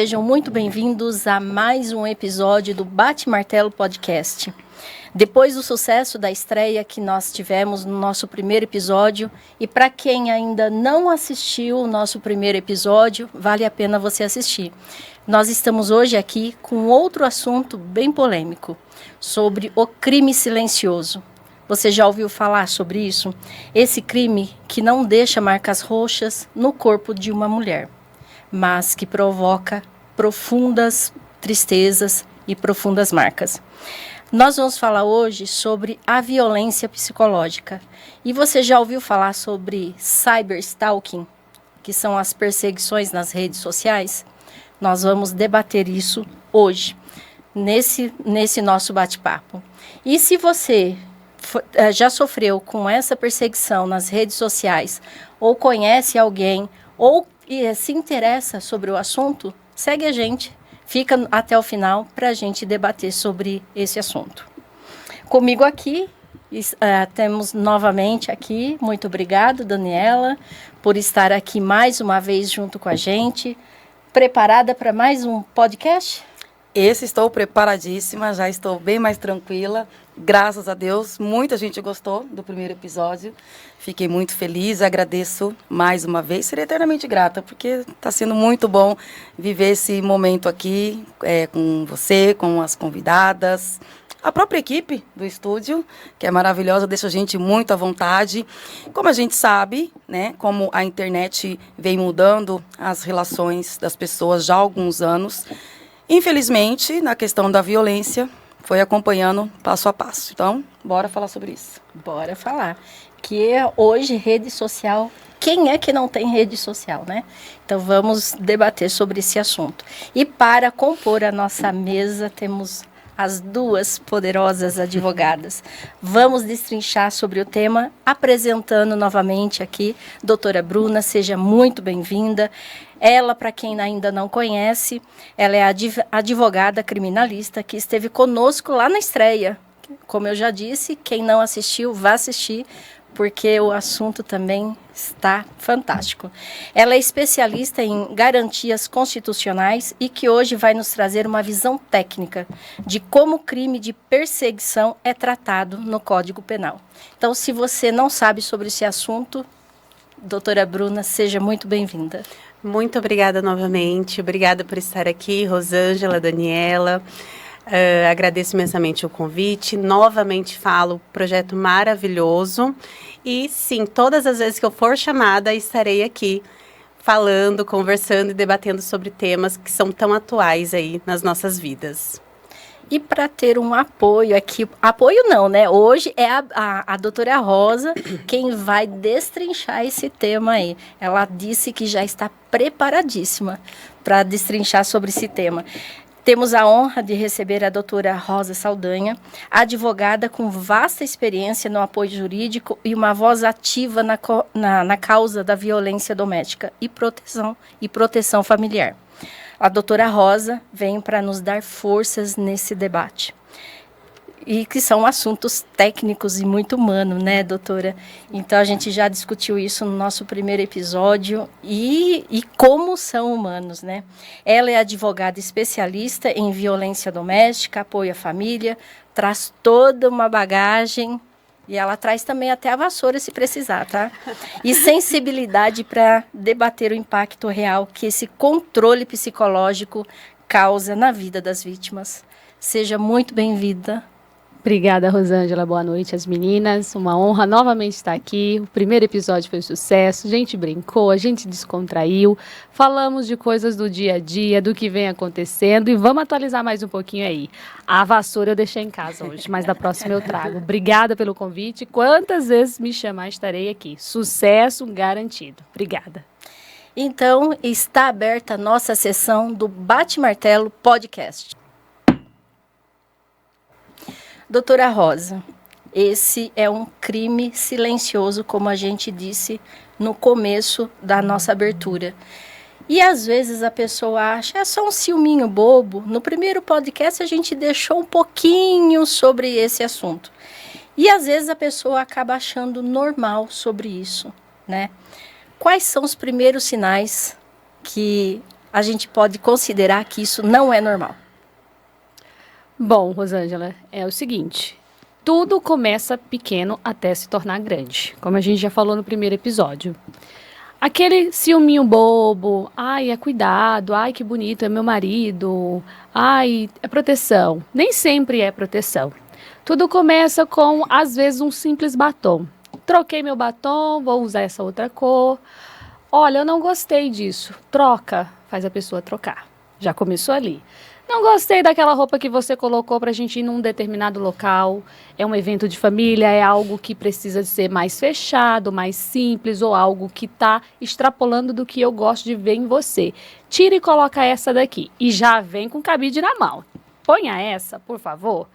sejam muito bem-vindos a mais um episódio do Bate Martelo Podcast. Depois do sucesso da estreia que nós tivemos no nosso primeiro episódio, e para quem ainda não assistiu o nosso primeiro episódio, vale a pena você assistir. Nós estamos hoje aqui com outro assunto bem polêmico, sobre o crime silencioso. Você já ouviu falar sobre isso? Esse crime que não deixa marcas roxas no corpo de uma mulher, mas que provoca profundas tristezas e profundas marcas. Nós vamos falar hoje sobre a violência psicológica. E você já ouviu falar sobre cyberstalking, que são as perseguições nas redes sociais? Nós vamos debater isso hoje, nesse nosso bate-papo. E se você já sofreu com essa perseguição nas redes sociais, ou conhece alguém, ou se interessa sobre o assunto, segue a gente, fica até o final para a gente debater sobre esse assunto. Comigo aqui, temos novamente aqui, muito obrigado, Daniela, por estar aqui mais uma vez junto com a gente. Preparada para mais um podcast? Estou preparadíssima, já estou bem mais tranquila, graças a Deus. Muita gente gostou do primeiro episódio, fiquei muito feliz, agradeço mais uma vez, serei eternamente grata, porque está sendo muito bom viver esse momento aqui com você, com as convidadas, a própria equipe do estúdio, que é maravilhosa, deixa a gente muito à vontade. Como a gente sabe, né, como a internet vem mudando as relações das pessoas já há alguns anos, infelizmente, na questão da violência, foi acompanhando passo a passo. Então, bora falar sobre isso. Bora falar. Que hoje, rede social, quem é que não tem rede social, né? Então, vamos debater sobre esse assunto. E para compor a nossa mesa, temos as duas poderosas advogadas. Vamos destrinchar sobre o tema, apresentando novamente aqui, doutora Bruna, seja muito bem-vinda. Ela, para quem ainda não conhece, ela é advogada criminalista que esteve conosco lá na estreia. Como eu já disse, quem não assistiu, vá assistir, porque o assunto também está fantástico. Ela é especialista em garantias constitucionais e que hoje vai nos trazer uma visão técnica de como o crime de perseguição é tratado no Código Penal. Então, se você não sabe sobre esse assunto, doutora Bruna, seja muito bem-vinda. Muito obrigada novamente, obrigada por estar aqui, Rosângela, Daniela. Agradeço imensamente o convite, novamente falo, projeto maravilhoso e sim, todas as vezes que eu for chamada estarei aqui falando, conversando e debatendo sobre temas que são tão atuais aí nas nossas vidas. E para ter um apoio aqui, apoio não, né? Hoje é a doutora Rosa quem vai destrinchar esse tema aí. Ela disse que já está preparadíssima para destrinchar sobre esse tema. Temos a honra de receber a doutora Rosa Saldanha, advogada com vasta experiência no apoio jurídico e uma voz ativa na causa da violência doméstica e proteção familiar. A doutora Rosa vem para nos dar forças nesse debate. E que são assuntos técnicos e muito humanos, né, doutora? Então, a gente já discutiu isso no nosso primeiro episódio e como são humanos, né? Ela é advogada especialista em violência doméstica, apoio à família, traz toda uma bagagem e ela traz também até a vassoura se precisar, tá? E sensibilidade para debater o impacto real que esse controle psicológico causa na vida das vítimas. Seja muito bem-vinda. Obrigada, Rosângela. Boa noite às meninas. Uma honra novamente estar aqui. O primeiro episódio foi um sucesso. A gente brincou, a gente descontraiu. Falamos de coisas do dia a dia, do que vem acontecendo. E vamos atualizar mais um pouquinho aí. A vassoura eu deixei em casa hoje, mas da próxima eu trago. Obrigada pelo convite. Quantas vezes me chamar, estarei aqui. Sucesso garantido. Obrigada. Então, está aberta a nossa sessão do Bate Martelo Podcast. Doutora Rosa, esse é um crime silencioso, como a gente disse no começo da nossa abertura. E às vezes a pessoa acha, é só um ciúminho bobo. No primeiro podcast a gente deixou um pouquinho sobre esse assunto. E às vezes a pessoa acaba achando normal sobre isso, né? Quais são os primeiros sinais que a gente pode considerar que isso não é normal? Bom, Rosângela, é o seguinte, tudo começa pequeno até se tornar grande, como a gente já falou no primeiro episódio. Aquele ciúminho bobo, ai, é cuidado, ai, que bonito, é meu marido, ai, é proteção. Nem sempre é proteção. Tudo começa com, às vezes, um simples batom. Troquei meu batom, vou usar essa outra cor. Olha, eu não gostei disso. Troca, faz a pessoa trocar. Já começou ali. Não gostei daquela roupa que você colocou para a gente ir num determinado local. É um evento de família, é algo que precisa ser mais fechado, mais simples, ou algo que está extrapolando do que eu gosto de ver em você. Tira e coloca essa daqui. E já vem com cabide na mão. Ponha essa, por favor.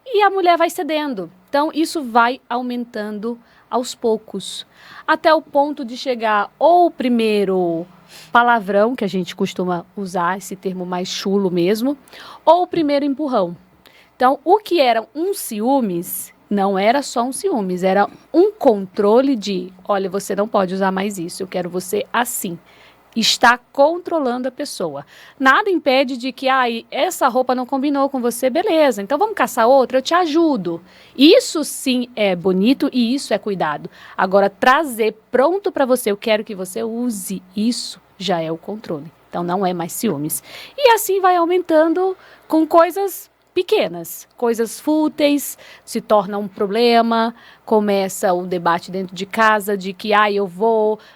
E a mulher vai cedendo. Então, isso vai aumentando aos poucos. Até o ponto de chegar ou primeiro palavrão, que a gente costuma usar, esse termo mais chulo mesmo, ou o primeiro empurrão. Então, o que era um ciúmes, não era só um ciúmes, era um controle de, olha, você não pode usar mais isso, eu quero você assim. Está controlando a pessoa. Nada impede de que, essa roupa não combinou com você, beleza, então vamos caçar outra, eu te ajudo. Isso sim é bonito e isso é cuidado. Agora, trazer pronto para você, eu quero que você use, isso já é o controle. Então, não é mais ciúmes. E assim vai aumentando com coisas pequenas, coisas fúteis, se torna um problema, começa o debate dentro de casa de que,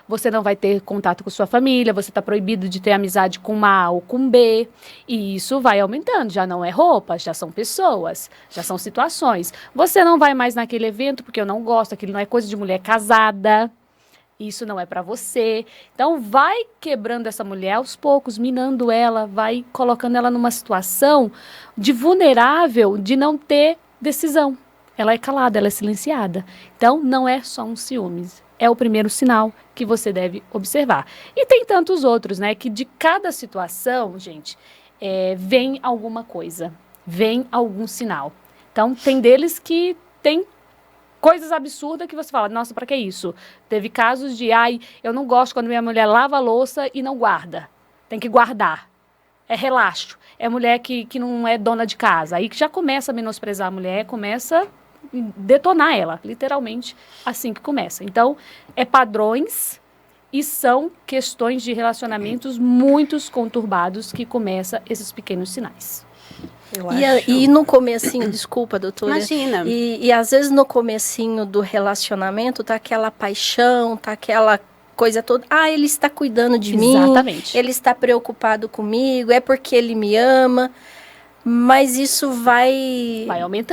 você não vai ter contato com sua família, você está proibido de ter amizade com A ou com B, e isso vai aumentando, já não é roupa, já são pessoas, já são situações. Você não vai mais naquele evento porque eu não gosto, aquilo não é coisa de mulher casada, isso não é para você. Então, vai quebrando essa mulher aos poucos, minando ela, vai colocando ela numa situação de vulnerável, de não ter decisão. Ela é calada, ela é silenciada. Então, não é só um ciúmes. É o primeiro sinal que você deve observar. E tem tantos outros, né? Que de cada situação, gente, vem alguma coisa. Vem algum sinal. Então, tem deles que tem coisas absurdas que você fala, nossa, pra que isso? Teve casos de, eu não gosto quando minha mulher lava a louça e não guarda. Tem que guardar. É relaxo. É mulher que não é dona de casa. Aí que já começa a menosprezar a mulher, começa a detonar ela. Literalmente, assim que começa. Então, é padrões e são questões de relacionamentos muito conturbados que começam esses pequenos sinais. E no comecinho, desculpa, doutora. Imagina. E às vezes no comecinho do relacionamento tá aquela paixão, tá aquela coisa toda. Ele está cuidando de mim. Exatamente. Ele está preocupado comigo, é porque ele me ama. Mas isso vai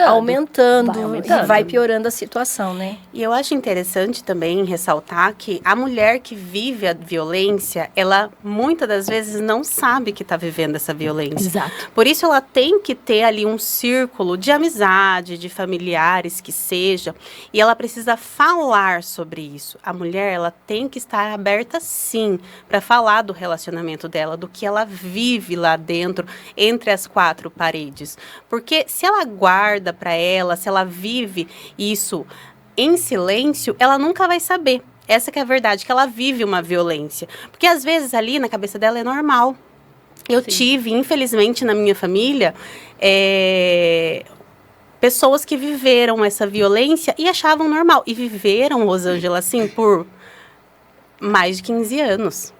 aumentando e vai piorando a situação, né? E eu acho interessante também ressaltar que a mulher que vive a violência, ela muitas das vezes não sabe que está vivendo essa violência. Exato. Por isso ela tem que ter ali um círculo de amizade, de familiares que seja, e ela precisa falar sobre isso. A mulher, ela tem que estar aberta sim para falar do relacionamento dela, do que ela vive lá dentro, entre as quatro paredes. Porque se ela guarda para ela, se ela vive isso em silêncio, ela nunca vai saber. Essa que é a verdade, que ela vive uma violência. Porque às vezes ali na cabeça dela é normal. Eu tive, infelizmente, na minha família, pessoas que viveram essa violência e achavam normal. E viveram, Rosângela, assim, por mais de 15 anos.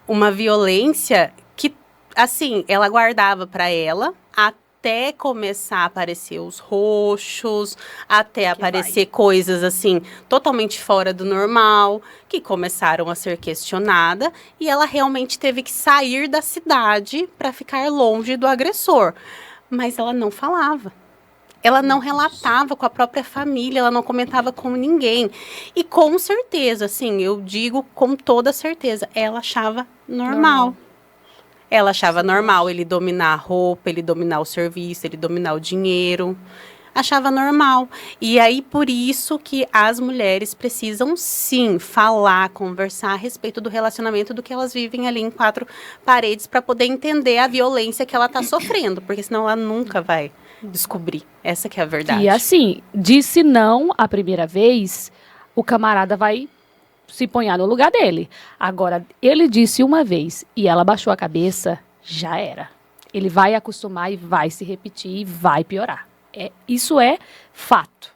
Uma violência que, assim, ela guardava para ela até começar a aparecer os roxos, até aparecer coisas, assim, totalmente fora do normal, que começaram a ser questionadas, e ela realmente teve que sair da cidade para ficar longe do agressor. Mas ela não falava. Ela não relatava com a própria família, ela não comentava com ninguém. E com certeza, assim, eu digo com toda certeza, ela achava normal. Ela achava normal ele dominar a roupa, ele dominar o serviço, ele dominar o dinheiro. Achava normal. E aí, por isso que as mulheres precisam, sim, falar, conversar a respeito do relacionamento do que elas vivem ali em quatro paredes para poder entender a violência que ela está sofrendo. Porque senão ela nunca vai descobrir. Essa que é a verdade. E assim, disse não a primeira vez, o camarada vai se ponha no lugar dele. Agora, ele disse uma vez e ela baixou a cabeça, já era. Ele vai acostumar e vai se repetir e vai piorar. Isso é fato.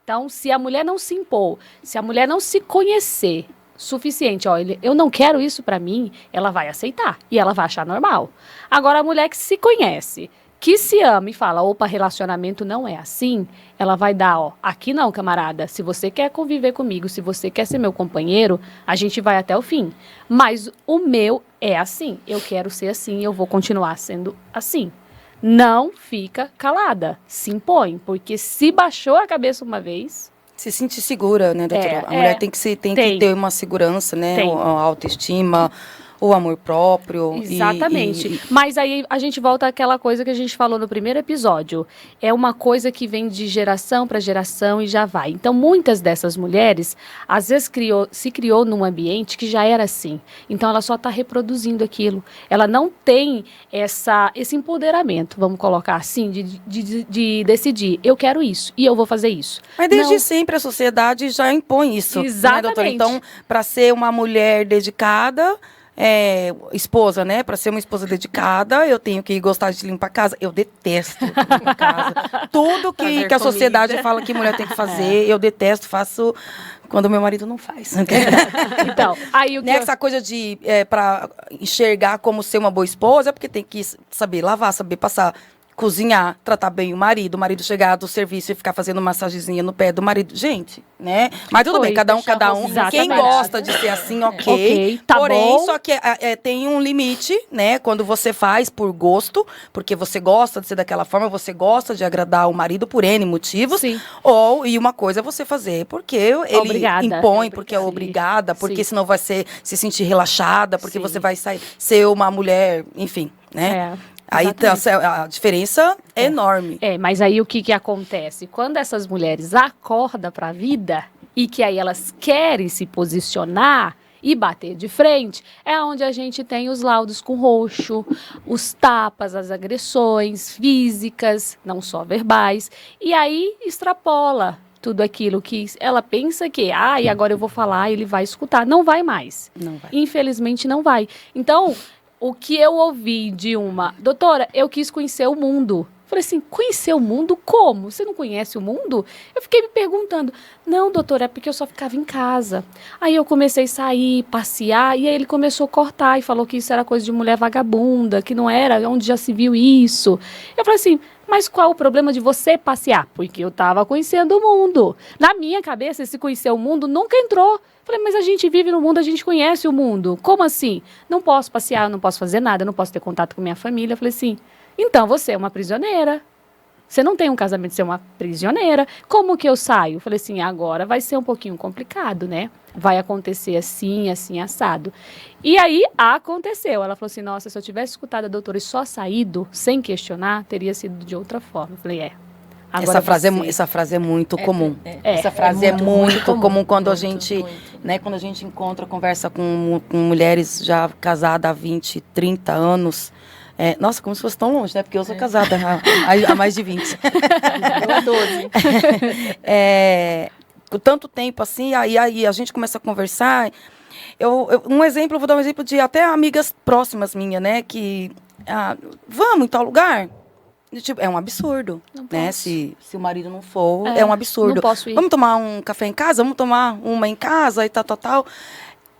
Então, se a mulher não se impor, se a mulher não se conhecer suficiente, eu não quero isso pra mim, ela vai aceitar e ela vai achar normal. Agora, a mulher que se conhece, que se ama e fala, opa, relacionamento não é assim, ela vai dar, aqui não, camarada, se você quer conviver comigo, se você quer ser meu companheiro, a gente vai até o fim. Mas o meu é assim, eu quero ser assim, eu vou continuar sendo assim. Não fica calada, se impõe, porque se baixou a cabeça uma vez... Se sentir segura, né, doutora? A mulher tem que ter uma segurança, né, a autoestima, o amor próprio. Exatamente. Mas aí a gente volta àquela coisa que a gente falou no primeiro episódio. É uma coisa que vem de geração para geração e já vai. Então, muitas dessas mulheres, às vezes, se criou num ambiente que já era assim. Então, ela só está reproduzindo aquilo. Ela não tem esse empoderamento, vamos colocar assim, de decidir, eu quero isso e eu vou fazer isso. Mas desde sempre a sociedade já impõe isso. Exatamente. Né, doutora? Então, para ser uma mulher dedicada... esposa, né? Para ser uma esposa dedicada, eu tenho que gostar de limpar a casa. Eu detesto limpar a casa. Tudo que a sociedade fala que mulher tem que fazer, eu detesto, faço quando meu marido não faz. Então, aí o que essa coisa de para enxergar como ser uma boa esposa é porque tem que saber lavar, saber passar, cozinhar, tratar bem o marido chegar do serviço e ficar fazendo massagenzinha no pé do marido. Gente, né? Mas tudo bem, cada um. Quem gosta de ser assim, ok. Tá Porém, bom. só que tem um limite, né? Quando você faz por gosto, porque você gosta de ser daquela forma, você gosta de agradar o marido por N motivos. Sim. E uma coisa é você fazer porque ele Obrigada. impõe, porque é obrigada, porque senão vai se sentir relaxada, porque você vai ser uma mulher, enfim, né? Aí a diferença é enorme. Mas aí o que acontece? Quando essas mulheres acordam para a vida e que aí elas querem se posicionar e bater de frente, é onde a gente tem os laudos com roxo, os tapas, as agressões físicas, não só verbais, e aí extrapola tudo aquilo que ela pensa que, e agora eu vou falar, ele vai escutar. Não vai mais. Não vai. Infelizmente não vai. Então... O que eu ouvi de doutora, eu quis conhecer o mundo. Falei assim, conhecer o mundo como? Você não conhece o mundo? Eu fiquei me perguntando. Não, doutora, é porque eu só ficava em casa. Aí eu comecei a sair, passear, e aí ele começou a cortar e falou que isso era coisa de mulher vagabunda, que não era, onde já se viu isso. Eu falei assim, mas qual o problema de você passear? Porque eu estava conhecendo o mundo. Na minha cabeça, esse conhecer o mundo nunca entrou. Falei, mas a gente vive no mundo, a gente conhece o mundo. Como assim? Não posso passear, não posso fazer nada, não posso ter contato com minha família. Eu falei assim, então você é uma prisioneira. Você não tem um casamento, você é uma prisioneira. Como que eu saio? Eu falei assim, agora vai ser um pouquinho complicado, né? Vai acontecer assim, assim, assado. E aí, aconteceu. Ela falou assim, nossa, se eu tivesse escutado a doutora e só saído, sem questionar, teria sido de outra forma. Eu falei, Essa frase é muito comum. Essa frase é muito comum quando a gente, né, quando a gente conversa com mulheres já casadas há 20, 30 anos. Nossa, como se fosse tão longe, né? Porque eu sou casada há mais de 20. Eu há 12. Com tanto tempo assim, aí a gente começa a conversar. Eu vou dar um exemplo de até amigas próximas minhas, né? Que, vamos em tal lugar? Tipo, é um absurdo, né? Se o marido não for, é um absurdo. Não posso ir. Vamos tomar um café em casa? Vamos tomar uma em casa e tal.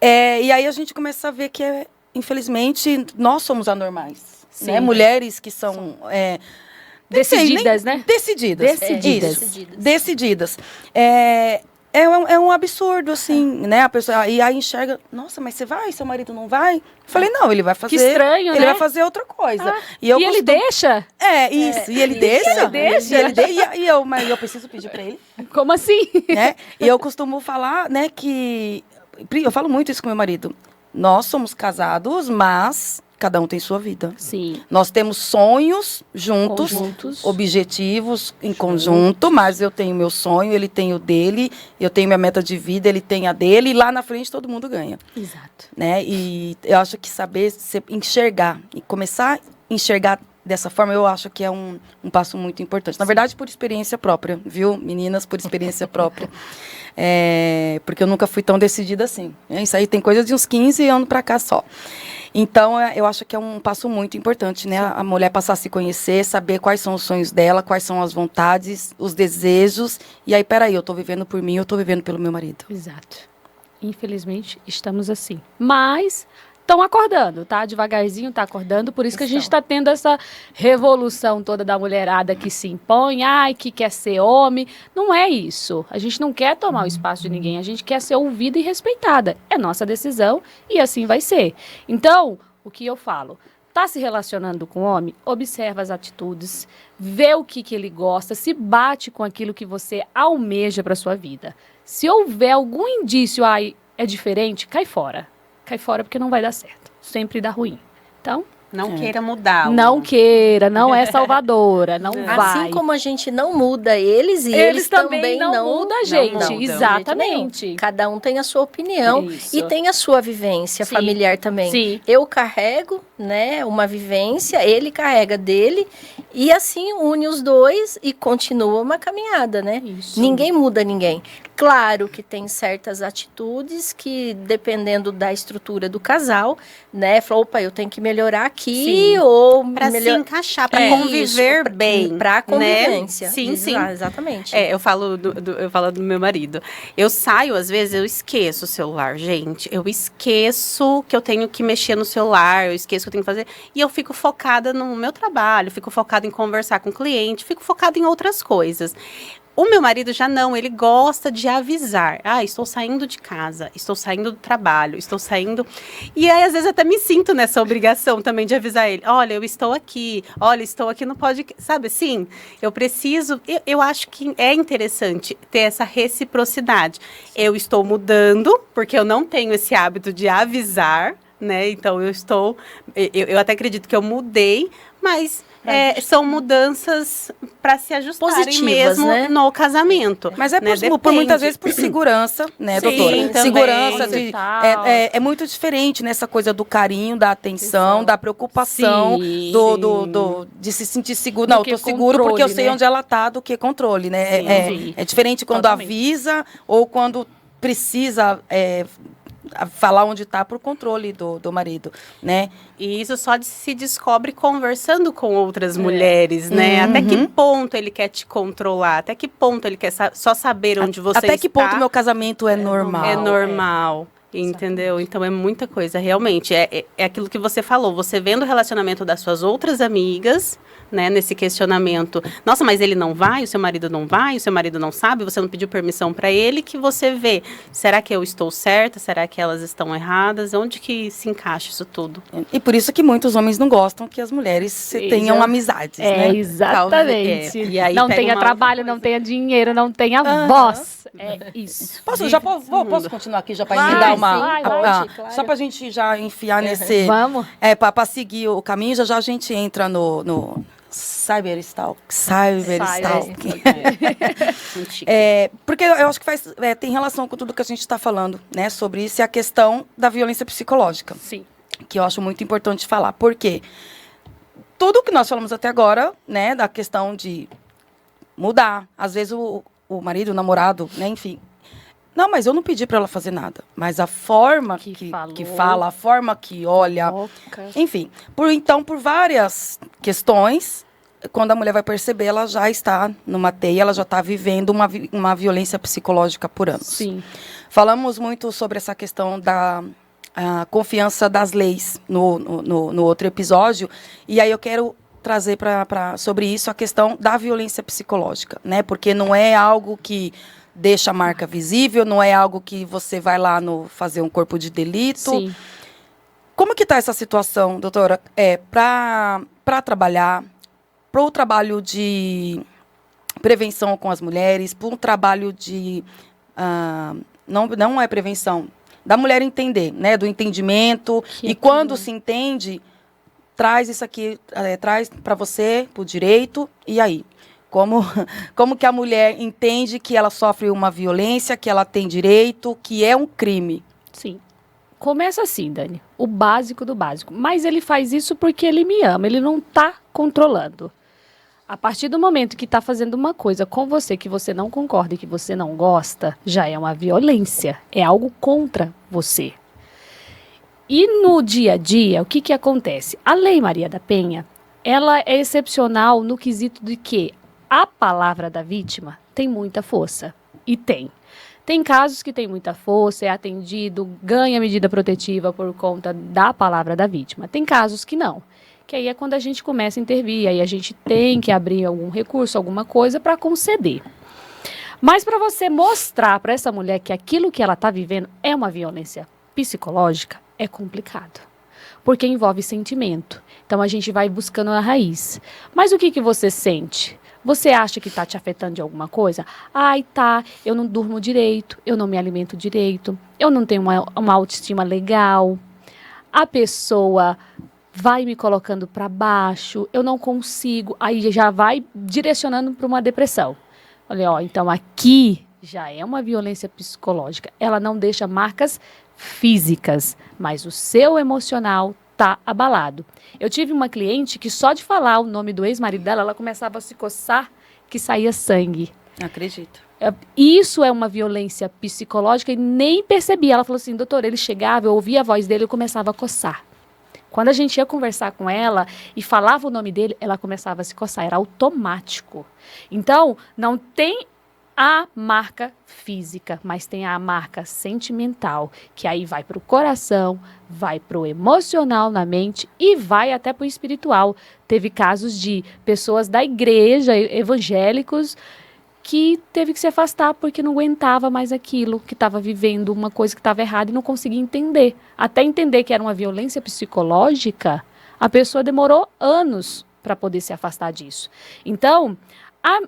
E aí a gente começa a ver que, infelizmente, nós somos anormais. Né? Mulheres que são... decididas, né? Decididas. Decididas. É um absurdo, assim, né? A pessoa, e aí enxerga, nossa, mas você vai? Seu marido não vai? Eu falei, não, ele vai fazer... Que estranho, ele né? vai fazer outra coisa. Ele deixa? Isso. E ele deixa? Mas eu preciso pedir pra ele. Como assim? Né? E eu costumo falar, né, que... Eu falo muito isso com meu marido. Nós somos casados, mas... Cada um tem sua vida. Sim. Nós temos sonhos juntos, objetivos em conjunto, mas eu tenho meu sonho, ele tem o dele, eu tenho minha meta de vida, ele tem a dele, e lá na frente todo mundo ganha. Exato. Né? E eu acho que saber enxergar, e começar a enxergar dessa forma, eu acho que é um passo muito importante. Na verdade, por experiência própria, viu, meninas? Por experiência própria. Porque eu nunca fui tão decidida assim. Isso aí tem coisa de uns 15 anos para cá só. Então, eu acho que é um passo muito importante, né? A mulher passar a se conhecer, saber quais são os sonhos dela, quais são as vontades, os desejos. E aí, peraí, eu tô vivendo por mim, eu tô vivendo pelo meu marido. Exato. Infelizmente, estamos assim. Mas estão acordando, tá? Devagarzinho tá acordando. Por isso que a gente está tendo essa revolução toda da mulherada que se impõe, que quer ser homem. Não é isso. A gente não quer tomar o espaço de ninguém. A gente quer ser ouvida e respeitada. É nossa decisão e assim vai ser. Então, o que eu falo? Tá se relacionando com o homem? Observa as atitudes, vê o que ele gosta, se bate com aquilo que você almeja para sua vida. Se houver algum indício, é diferente, cai fora. Cai fora porque não vai dar certo. Sempre dá ruim. Então, não queira mudar. Não queira, não é salvadora, não vai. Assim como a gente não muda eles, e eles também não mudam a gente. Não, exatamente. Cada um tem a sua opinião e tem a sua vivência familiar também. Sim. Eu carrego, né, uma vivência, ele carrega dele, e assim une os dois e continua uma caminhada, né? Isso. Ninguém muda ninguém. Claro que tem certas atitudes que, dependendo da estrutura do casal, né, falou, opa, eu tenho que melhorar aqui, ou para se encaixar, para conviver bem, para convivência. Né? Sim. Exatamente. Eu falo do meu marido. Eu saio, às vezes, eu esqueço o celular, gente. Eu esqueço que eu tenho que mexer no celular, eu esqueço que eu tenho que fazer, e eu fico focada no meu trabalho, fico focada em conversar com o cliente, fico focada em outras coisas. O meu marido já não, ele gosta de avisar. Estou saindo de casa, estou saindo do trabalho, estou saindo... E aí, às vezes, até me sinto nessa obrigação também de avisar ele. Olha, eu estou aqui. Olha, estou aqui no podcast. Sabe assim? Eu preciso... Eu acho que é interessante ter essa reciprocidade. Eu estou mudando, porque eu não tenho esse hábito de avisar, né? Então, eu até acredito que eu mudei, mas... são mudanças para se ajustarem positivas, mesmo, né? No casamento. Mas por muitas vezes por segurança, né, doutora? Também. Segurança é muito diferente nessa coisa do carinho, da atenção, da preocupação, de se sentir seguro. Não, eu tô seguro porque eu sei onde ela tá, do que controle, né? É diferente quando avisa ou quando precisa falar onde está por controle do marido, né? E isso só se descobre conversando com outras mulheres, né? Até que ponto ele quer te controlar? Até que ponto ele quer só saber onde você está? Até que ponto meu casamento é normal? É normal. Entendeu? Então é muita coisa, realmente. É aquilo que você falou, você vendo o relacionamento das suas outras amigas, né, nesse questionamento. Nossa, mas ele não vai, o seu marido não vai, o seu marido não sabe, você não pediu permissão para ele, que você vê. Será que eu estou certa? Será que elas estão erradas? Onde que se encaixa isso tudo? E por isso que muitos homens não gostam que as mulheres tenham amizades, né? Exatamente. E aí não tenha trabalho, não tenha dinheiro, não tenha voz. É isso. Posso continuar aqui já para emendar claro. Só para a gente já enfiar nesse... Vamos. Para seguir o caminho, já a gente entra no Cyberstalk. Porque eu acho que tem relação com tudo que a gente está falando, né? Sobre isso e a questão da violência psicológica. Sim. Que eu acho muito importante falar. Por quê? Tudo que nós falamos até agora, né? Da questão de mudar. Às vezes o marido, o namorado, né? Enfim... Não, mas eu não pedi para ela fazer nada. Mas a forma que fala, a forma que olha... Enfim, por várias questões, quando a mulher vai perceber, ela já está numa teia, ela já está vivendo uma violência psicológica por anos. Sim. Falamos muito sobre essa questão da confiança das leis no outro episódio. E aí eu quero trazer sobre isso a questão da violência psicológica, né? Porque não é algo que... deixa a marca visível, não é algo que você vai lá fazer um corpo de delito. Sim. Como que está essa situação, doutora? Para trabalhar, para o trabalho de prevenção com as mulheres, para um trabalho de... não é prevenção, da mulher entender, né? Do entendimento. E quando se entende, traz isso aqui, traz para você, para o direito, e aí? Como que a mulher entende que ela sofre uma violência, que ela tem direito, que é um crime? Sim. Começa assim, Dani. O básico do básico. Mas ele faz isso porque ele me ama. Ele não tá controlando. A partir do momento que está fazendo uma coisa com você que você não concorda e que você não gosta, já é uma violência, é algo contra você. E no dia a dia, o que acontece? A Lei Maria da Penha, ela é excepcional no quesito de que a palavra da vítima tem muita força. E tem. Tem casos que tem muita força, é atendido, ganha medida protetiva por conta da palavra da vítima. Tem casos que não. Que aí é quando a gente começa a intervir, aí a gente tem que abrir algum recurso, alguma coisa para conceder. Mas para você mostrar para essa mulher que aquilo que ela está vivendo é uma violência psicológica, é complicado. Porque envolve sentimento. Então a gente vai buscando a raiz. Mas o que você sente? Você acha que está te afetando de alguma coisa? Ai, tá, eu não durmo direito, eu não me alimento direito, eu não tenho uma autoestima legal, a pessoa vai me colocando para baixo, eu não consigo, aí já vai direcionando para uma depressão. Olha, então aqui já é uma violência psicológica. Ela não deixa marcas físicas, mas o seu emocional está abalado. Eu tive uma cliente que só de falar o nome do ex-marido dela, ela começava a se coçar, que saía sangue. Acredito. Isso é uma violência psicológica e nem percebia. Ela falou assim, doutor, ele chegava, eu ouvia a voz dele e eu começava a coçar. Quando a gente ia conversar com ela e falava o nome dele, ela começava a se coçar, era automático. Então, não tem a marca física, mas tem a marca sentimental, que aí vai para o coração, vai para o emocional na mente e vai até para o espiritual. Teve casos de pessoas da igreja, evangélicos, que teve que se afastar porque não aguentava mais aquilo, que estava vivendo uma coisa que estava errada e não conseguia entender. Até entender que era uma violência psicológica, a pessoa demorou anos para poder se afastar disso. Então,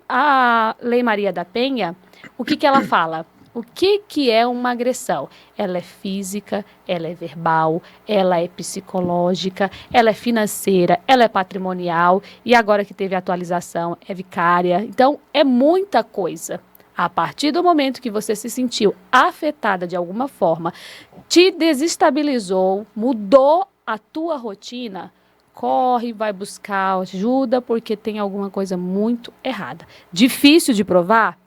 a Lei Maria da Penha, o que ela fala? O que é uma agressão? Ela é física, ela é verbal, ela é psicológica, ela é financeira, ela é patrimonial e agora que teve atualização é vicária. Então, é muita coisa. A partir do momento que você se sentiu afetada de alguma forma, te desestabilizou, mudou a tua rotina, corre, vai buscar ajuda porque tem alguma coisa muito errada. Difícil de provar?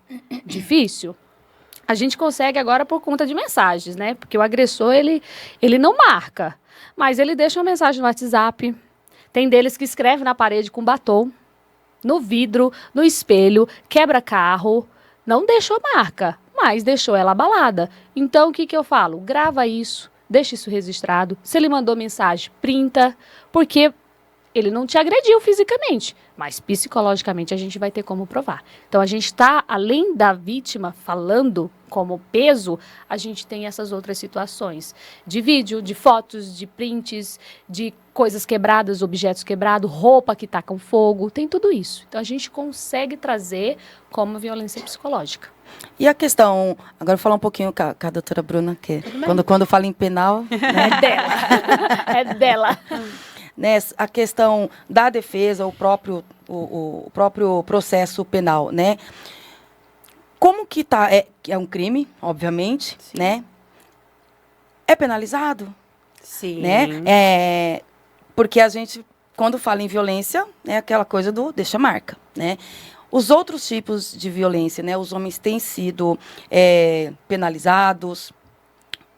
Difícil. A gente consegue agora por conta de mensagens, né? Porque o agressor, ele não marca, mas ele deixa uma mensagem no WhatsApp. Tem deles que escreve na parede com batom, no vidro, no espelho, quebra carro. Não deixou marca, mas deixou ela abalada. Então, o que eu falo? Grava isso, deixa isso registrado. Se ele mandou mensagem, printa, porque ele não te agrediu fisicamente, mas psicologicamente a gente vai ter como provar. Então, a gente está, além da vítima falando como peso, a gente tem essas outras situações de vídeo, de fotos, de prints, de coisas quebradas, objetos quebrados, roupa que está com fogo, tem tudo isso. Então, a gente consegue trazer como violência psicológica. E a questão, agora eu vou falar um pouquinho com a doutora Bruna, que quando fala em penal, né? É dela. É dela. Né, a questão da defesa, o próprio processo penal, né? Como que tá? É um crime, obviamente, sim, né? É penalizado? Sim. Né? Porque a gente, quando fala em violência, é aquela coisa do deixa marca, né? Os outros tipos de violência, né? Os homens têm sido penalizados,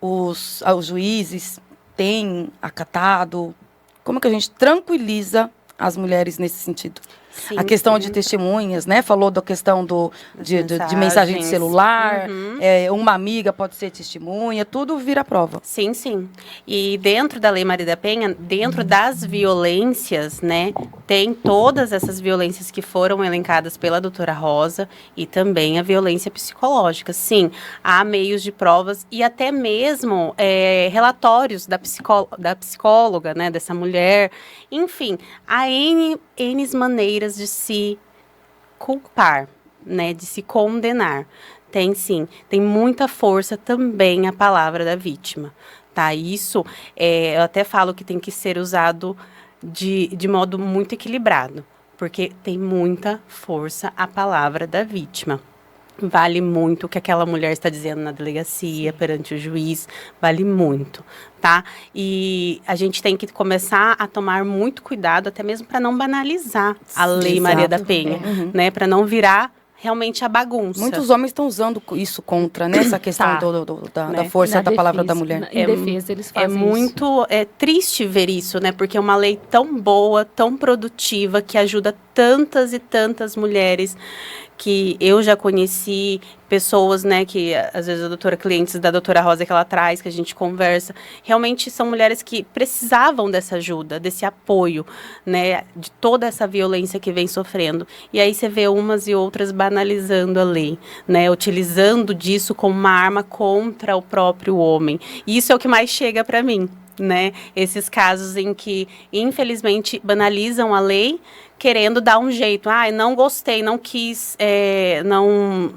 os juízes têm acatado. Como que a gente tranquiliza as mulheres nesse sentido? Sim, a questão de testemunhas, né? Falou da questão de mensagem de celular, uma amiga pode ser testemunha, tudo vira prova. Sim, sim. E dentro da Lei Maria da Penha, dentro das violências, né? Tem todas essas violências que foram elencadas pela doutora Rosa e também a violência psicológica. Sim, há meios de provas e até mesmo relatórios da psicóloga, né? Dessa mulher. Enfim, há N maneiras de se culpar, né, de se condenar. Tem sim, tem muita força também a palavra da vítima, tá? Isso, eu até falo que tem que ser usado de modo muito equilibrado, porque tem muita força a palavra da vítima. Vale muito o que aquela mulher está dizendo na delegacia, perante o juiz, vale muito, tá? E a gente tem que começar a tomar muito cuidado, até mesmo para não banalizar a Lei Maria da Penha, né? Para não virar realmente a bagunça. Muitos homens estão usando isso contra, né? Essa questão da força da palavra da mulher. Em defesa, eles fazem muito triste ver isso, né? Porque é uma lei tão boa, tão produtiva, que ajuda tantas e tantas mulheres que eu já conheci, pessoas, né, que às vezes clientes da doutora Rosa que ela traz, que a gente conversa, realmente são mulheres que precisavam dessa ajuda, desse apoio, né, de toda essa violência que vem sofrendo. E aí você vê umas e outras banalizando a lei, né, utilizando disso como uma arma contra o próprio homem. E isso é o que mais chega para mim, né, esses casos em que, infelizmente, banalizam a lei, querendo dar um jeito. Não gostei, não quis,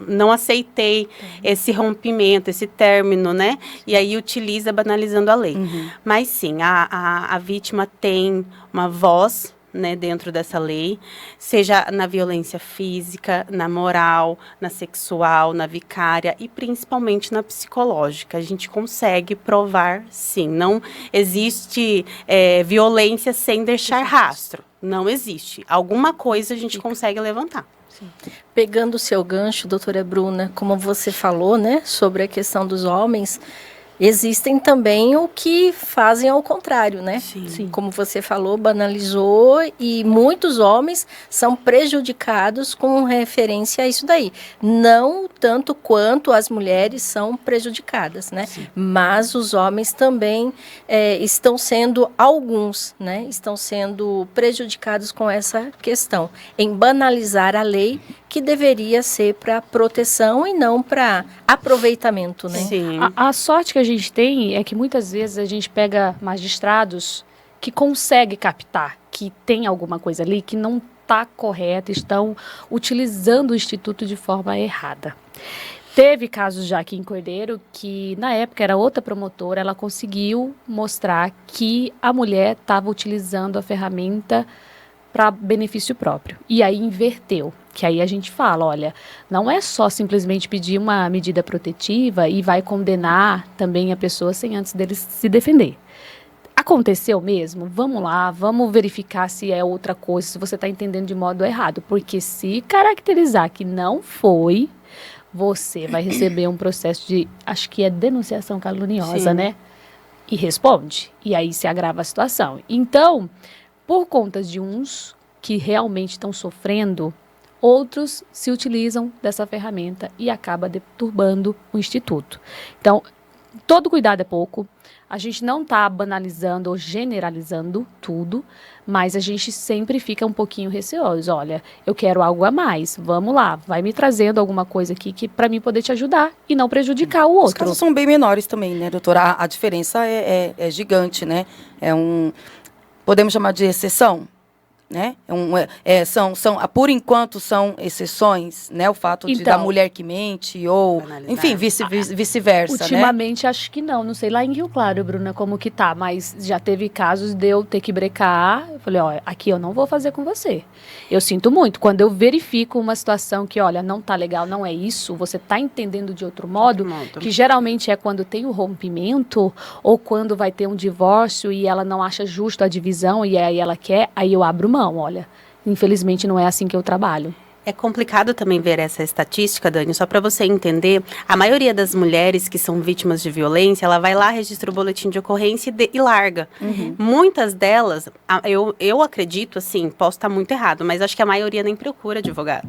não aceitei esse rompimento, esse término, né? E aí utiliza banalizando a lei. Mas sim, a vítima tem uma voz, né, dentro dessa lei, seja na violência física, na moral, na sexual, na vicária e principalmente na psicológica. A gente consegue provar, sim. Não existe violência sem deixar rastro. Não existe. Alguma coisa a gente consegue levantar. Sim. Pegando o seu gancho, doutora Bruna, como você falou, né, sobre a questão dos homens, existem também o que fazem ao contrário, né? Sim. Como você falou, banalizou e muitos homens são prejudicados com referência a isso daí. Não tanto quanto as mulheres são prejudicadas, né? Sim. Mas os homens também estão sendo, alguns, né? Estão sendo prejudicados com essa questão, em banalizar a lei que deveria ser para proteção e não para aproveitamento, né? Sim. A sorte que a gente tem é que muitas vezes a gente pega magistrados que conseguem captar que tem alguma coisa ali que não está correta, estão utilizando o Instituto de forma errada. Teve casos já aqui em Cordeiro que, na época, era outra promotora, ela conseguiu mostrar que a mulher estava utilizando a ferramenta para benefício próprio. E aí inverteu. Que aí a gente fala, olha, não é só simplesmente pedir uma medida protetiva e vai condenar também a pessoa sem antes dele se defender. Aconteceu mesmo? Vamos lá, vamos verificar se é outra coisa, se você está entendendo de modo errado. Porque se caracterizar que não foi, você vai receber um processo de, acho que é denunciação caluniosa, Sim. né? E responde. E aí se agrava a situação. Então, por conta de uns que realmente estão sofrendo, outros se utilizam dessa ferramenta e acaba deturbando o Instituto. Então, todo cuidado é pouco. A gente não está banalizando ou generalizando tudo, mas a gente sempre fica um pouquinho receoso. Olha, eu quero algo a mais. Vamos lá, vai me trazendo alguma coisa aqui que para mim poder te ajudar e não prejudicar o outro. Os casos são bem menores também, né, doutora? A diferença é gigante, né? Podemos chamar de exceção, né? Por enquanto são exceções, né? O fato da mulher que mente ou, enfim, vice-versa, ultimamente, né? Acho que não sei lá em Rio Claro, Bruna, como que tá, mas já teve casos de eu ter que brecar. Eu falei, ó, aqui eu não vou fazer com você. Eu sinto muito, quando eu verifico uma situação que, olha, não tá legal, não é isso, você tá entendendo de outro modo, que geralmente é quando tem o rompimento ou quando vai ter um divórcio e ela não acha justo a divisão e aí ela quer, aí eu abro mão. Olha, infelizmente não é assim que eu trabalho. É complicado também ver essa estatística, Dani, só para você entender, a maioria das mulheres que são vítimas de violência, ela vai lá, registra o boletim de ocorrência e larga. Muitas delas, eu acredito, assim, posso estar muito errado, mas acho que a maioria nem procura advogado.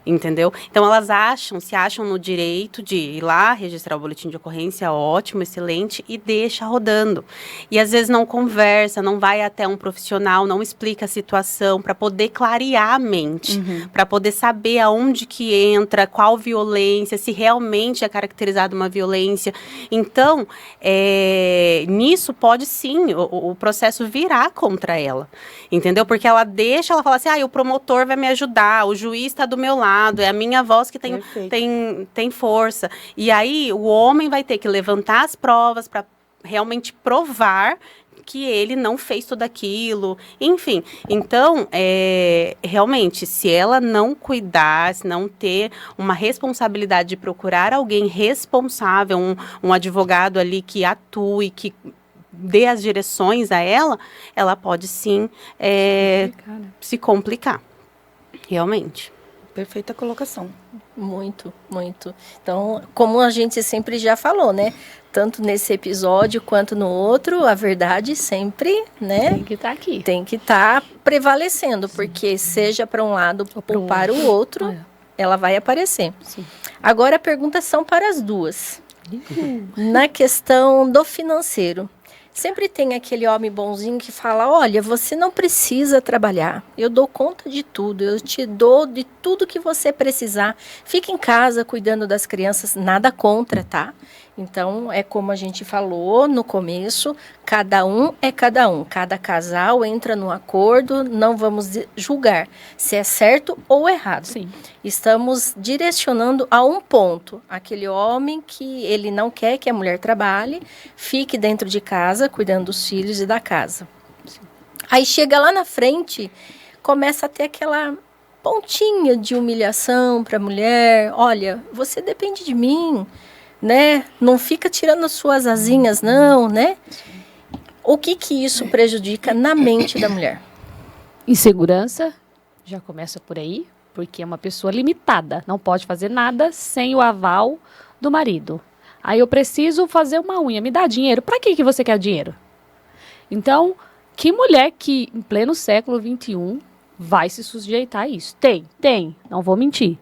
Entendeu? Então, elas se acham no direito de ir lá, registrar o boletim de ocorrência, ótimo, excelente, e deixa rodando. E, às vezes, não conversa, não vai até um profissional, não explica a situação, para poder clarear a mente, para poder saber aonde que entra, qual violência, se realmente é caracterizada uma violência. Então, nisso pode, sim, o processo virar contra ela, entendeu? Porque ela fala assim, o promotor vai me ajudar, o juiz está do meu lado, é a minha voz que tem força. E aí o homem vai ter que levantar as provas para realmente provar que ele não fez tudo aquilo, enfim. Então, realmente, se ela não cuidar, se não ter uma responsabilidade de procurar alguém responsável, um advogado ali que atue, que dê as direções a ela pode sim se complicar, realmente. Perfeita colocação. Muito, muito. Então, como a gente sempre já falou, né? Tanto nesse episódio quanto no outro, a verdade sempre, né? Tem que estar aqui. Tem que estar prevalecendo, porque seja para um lado ou para o outro, ela vai aparecer. Sim. Agora, a pergunta são para as duas. Na questão do financeiro. Sempre tem aquele homem bonzinho que fala, olha, você não precisa trabalhar, eu dou conta de tudo, eu te dou de tudo que você precisar, fica em casa cuidando das crianças, nada contra, tá? Então, é como a gente falou no começo, cada um é cada um, cada casal entra num acordo, não vamos julgar se é certo ou errado. Sim. Estamos direcionando a um ponto, aquele homem que ele não quer que a mulher trabalhe, fique dentro de casa, cuidando dos filhos e da casa. Sim. Aí chega lá na frente, começa a ter aquela pontinha de humilhação para a mulher, olha, você depende de mim, né? Não fica tirando as suas asinhas, não, né? O que isso prejudica na mente da mulher? Insegurança, já começa por aí, porque é uma pessoa limitada, não pode fazer nada sem o aval do marido. Aí eu preciso fazer uma unha, me dá dinheiro. Para que você quer dinheiro? Então, que mulher que em pleno século XXI vai se sujeitar a isso? Tem, não vou mentir.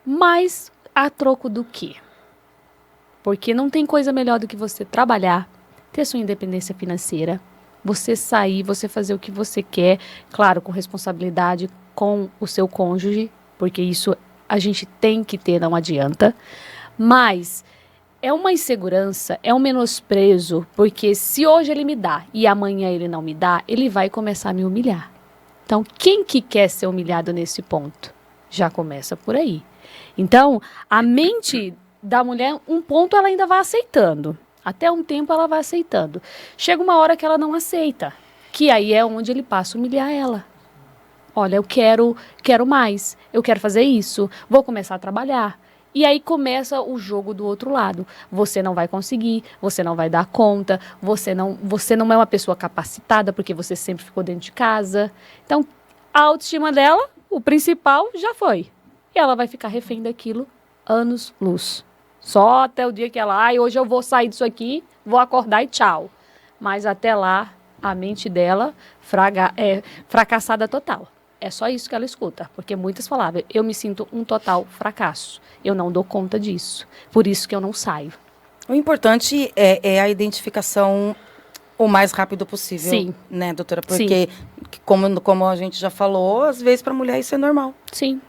Mas a troco do quê? Porque não tem coisa melhor do que você trabalhar, ter sua independência financeira, você sair, você fazer o que você quer, claro, com responsabilidade com o seu cônjuge, porque isso a gente tem que ter, não adianta. Mas é uma insegurança, é um menosprezo, porque se hoje ele me dá e amanhã ele não me dá, ele vai começar a me humilhar. Então, quem que quer ser humilhado nesse ponto? Já começa por aí. Então, a mente da mulher, um ponto ela ainda vai aceitando. Até um tempo ela vai aceitando. Chega uma hora que ela não aceita, que aí é onde ele passa a humilhar ela. Olha, eu quero mais, eu quero fazer isso, vou começar a trabalhar. E aí começa o jogo do outro lado. Você não vai conseguir, você não vai dar conta, você não é uma pessoa capacitada porque você sempre ficou dentro de casa. Então, a autoestima dela, o principal, já foi. E ela vai ficar refém daquilo anos-luz. Só até o dia que ela, hoje eu vou sair disso aqui, vou acordar e tchau. Mas até lá, a mente dela é fracassada total. É só isso que ela escuta, porque muitas falavam, eu me sinto um total fracasso, eu não dou conta disso, por isso que eu não saio. O importante é a identificação o mais rápido possível, Sim. Né, doutora? Porque, como a gente já falou, às vezes para a mulher isso é normal. Sim.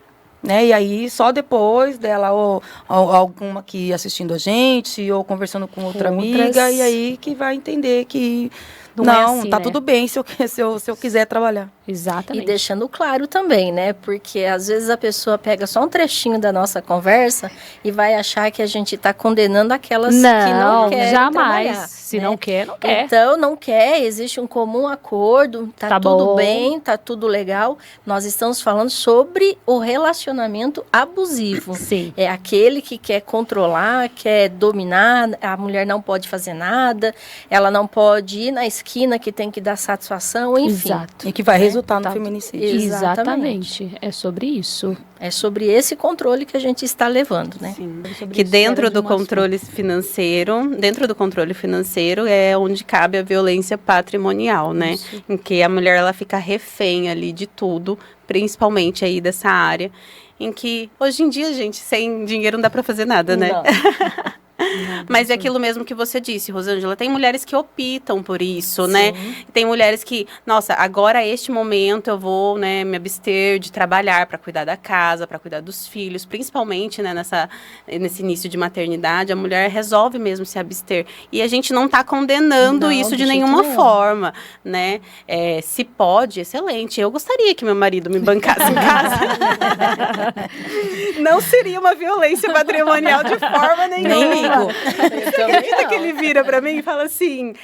Né? E aí, só depois dela, ou alguma aqui assistindo a gente, ou conversando com outra amiga, e aí que vai entender que não é assim, tá né? tudo bem se eu quiser trabalhar. Exatamente. E deixando claro também, né? Porque às vezes a pessoa pega só um trechinho da nossa conversa e vai achar que a gente está condenando aquelas que não querem jamais. trabalhar, Se né? não quer, não quer. Então, não quer, existe um comum acordo, tá tudo bom. bem, tá tudo legal. Nós estamos falando sobre o relacionamento abusivo. Sim. É aquele que quer controlar, quer dominar, a mulher não pode fazer nada, ela não pode ir na esquina que tem que dar satisfação, enfim. Exato. E que vai resultar no Tá. feminicídio. Exatamente. É sobre isso. É sobre esse controle que a gente está levando, né? Sim. Sobre Que isso, dentro era de do uma controle financeiro é onde cabe a violência patrimonial, né? Isso. Em que a mulher ela fica refém ali de tudo, principalmente aí dessa área, em que hoje em dia, gente, sem dinheiro não dá para fazer nada, né? Não. Mas é aquilo mesmo que você disse, Rosângela, tem mulheres que optam por isso, né? Tem mulheres que, nossa, agora este momento eu vou, né, me abster de trabalhar para cuidar da casa, para cuidar dos filhos, principalmente, né, nesse início de maternidade, a mulher resolve mesmo se abster. E a gente não está condenando Não, isso de de jeito nenhuma nenhum. forma, né? Se pode, excelente. Eu gostaria que meu marido me bancasse em casa. Não seria uma violência patrimonial de forma nenhuma. Nem ligo. Você acredita que ele vira pra mim e fala assim,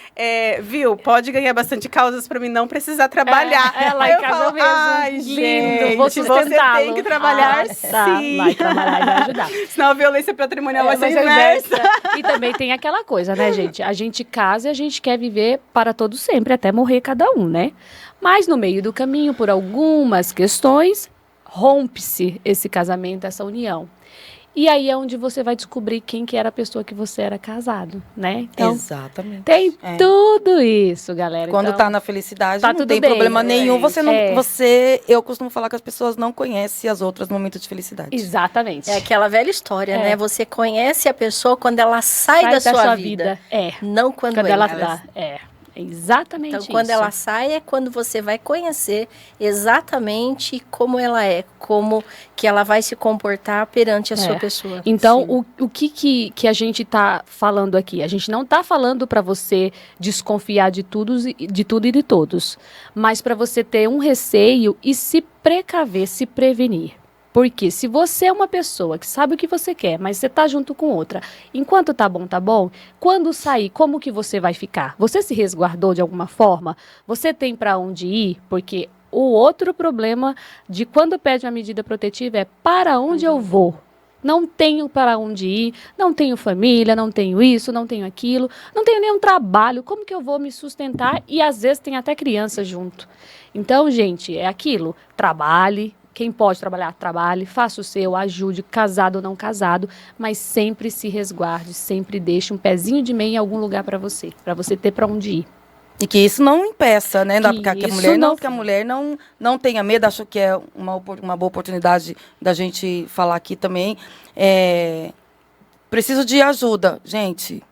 viu, pode ganhar bastante causas pra mim não precisar trabalhar. Lá Aí em eu casa falo, mesmo. ai, Lindo, gente, vou você sustentá-lo. tem que trabalhar sim. Vai trabalhar e vai ajudar. Senão a violência patrimonial vai ser Mas é inversa. E também tem aquela coisa, né, gente? A gente casa e a gente quer viver para todo sempre, até morrer cada um, né? Mas no meio do caminho, por algumas questões, rompe-se esse casamento, essa união. E aí é onde você vai descobrir quem que era a pessoa que você era casado, né? Então, Exatamente. tem tudo isso, galera. Quando então, tá na felicidade, tá não tudo tem bem, problema nenhum. Você não, É. eu costumo falar que as pessoas não conhecem as outras no momento de felicidade. Exatamente. É aquela velha história, É. né? Você conhece a pessoa quando ela sai da sua vida. É. Não quando Ela entra. tá. Exatamente Então, quando isso. ela sai, é quando você vai conhecer exatamente como ela é, como que ela vai se comportar perante a sua pessoa. Então, Sim. o que a gente está falando aqui? A gente não está falando para você desconfiar de tudo e de todos, mas para você ter um receio e se precaver, se prevenir. Porque se você é uma pessoa que sabe o que você quer, mas você tá junto com outra, enquanto tá bom, quando sair, como que você vai ficar? Você se resguardou de alguma forma? Você tem para onde ir? Porque o outro problema de quando pede uma medida protetiva é para onde eu vou? Não tenho para onde ir, não tenho família, não tenho isso, não tenho aquilo, não tenho nenhum trabalho, como que eu vou me sustentar? E às vezes tem até criança junto. Então, gente, é aquilo, trabalhe. Quem pode trabalhar, trabalhe, faça o seu, ajude, casado ou não casado, mas sempre se resguarde, sempre deixe um pezinho de meia em algum lugar para você ter para onde ir. E que isso não impeça, né? Que a mulher não tenha medo. Acho que é uma boa oportunidade da gente falar aqui também. Preciso de ajuda, gente.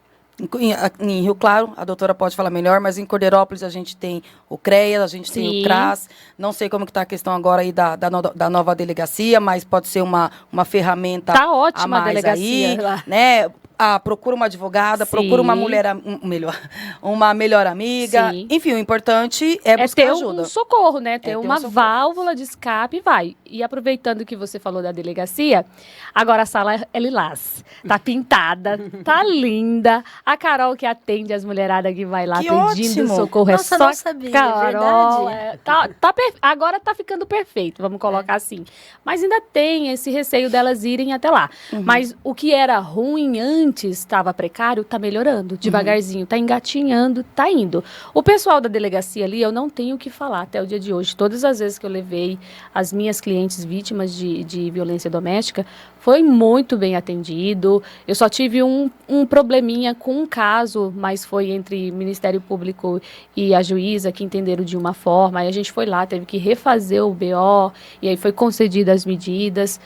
Em Rio Claro, a doutora pode falar melhor, mas em Cordeirópolis a gente tem o CREA, a gente tem o CRAS. Não sei como que está a questão agora aí da nova delegacia, mas pode ser uma ferramenta Tá ótima a mais a delegacia aí, lá. né? Procura uma advogada, Sim. procura uma uma melhor amiga. Sim. Enfim, o importante é buscar ter ajuda. um socorro, né? Ter ter um uma socorro. válvula de escape e vai. E aproveitando que você falou da delegacia, agora a sala é lilás. Tá pintada, tá linda. A Carol que atende as mulheradas que vai lá Que pedindo ótimo. socorro. Nossa, é só não sabia, Carol. verdade. Agora tá ficando perfeito, vamos colocar assim. Mas ainda tem esse receio delas irem até lá. Mas o que era ruim antes, estava precário, tá melhorando devagarzinho, tá engatinhando, tá indo. O pessoal da delegacia ali, eu não tenho o que falar até o dia de hoje. Todas as vezes que eu levei as minhas clientes vítimas de violência doméstica, foi muito bem atendido. Eu só tive um probleminha com um caso, mas foi entre Ministério Público e a juíza que entenderam de uma forma. Aí a gente foi lá, teve que refazer o BO, e aí foi concedidas as medidas.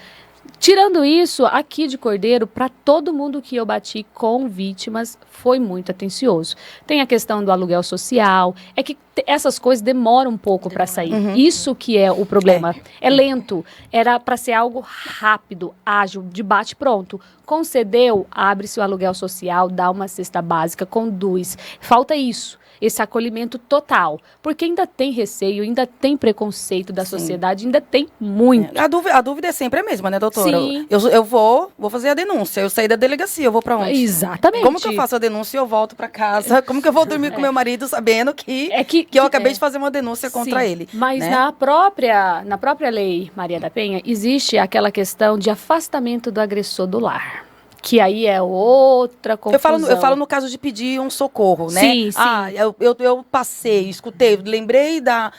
Tirando isso, aqui de Cordeiro, para todo mundo que eu bati com vítimas, foi muito atencioso. Tem a questão do aluguel social, é que essas coisas demoram um pouco para sair. Isso que é o problema. É lento. Era para ser algo rápido, ágil, de bate pronto. Concedeu, abre-se o aluguel social, dá uma cesta básica, conduz. Falta isso. Esse acolhimento total. Porque ainda tem receio, ainda tem preconceito da sociedade, ainda tem muito. A dúvida é sempre a mesma, né, doutora? Sim. Eu vou fazer a denúncia. Eu saí da delegacia, eu vou pra onde? Exatamente. Como que eu faço a denúncia e eu volto pra casa? Como que eu vou dormir com meu marido sabendo que eu acabei de fazer uma denúncia contra Sim, ele? Mas né? na própria lei Maria da Penha, existe aquela questão de afastamento do agressor do lar. Que aí é outra confusão. Eu falo no caso de pedir um socorro, né? Sim, sim. Eu passei, escutei, lembrei da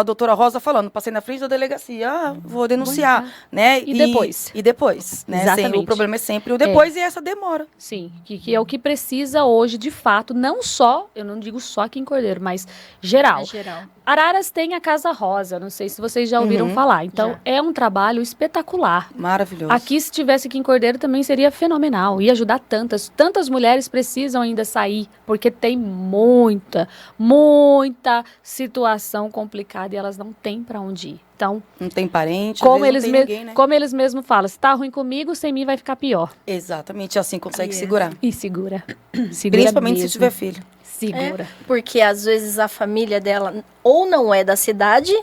doutora Rosa falando, passei na frente da delegacia, vou denunciar, né? E depois? E depois, né? Exatamente. O problema é sempre o depois e essa demora. Sim, que é o que precisa hoje, de fato, não só, eu não digo só aqui em Cordeiro, mas geral. Em geral. Araras tem a Casa Rosa, não sei se vocês já ouviram falar. Então, já. é um trabalho espetacular. Maravilhoso. Aqui, se tivesse aqui em Cordeiro, também seria fenomenal. Ia ajudar tantas mulheres precisam ainda sair, porque tem muita situação complicada e elas não têm para onde ir. Então, não tem parente, como às eles, vezes não tem ninguém, né? como eles mesmos falam, se tá ruim comigo, sem mim vai ficar pior. Exatamente, assim consegue segurar. E segura. Principalmente mesmo. se tiver filho. Segura. Porque às vezes a família dela ou não é da cidade,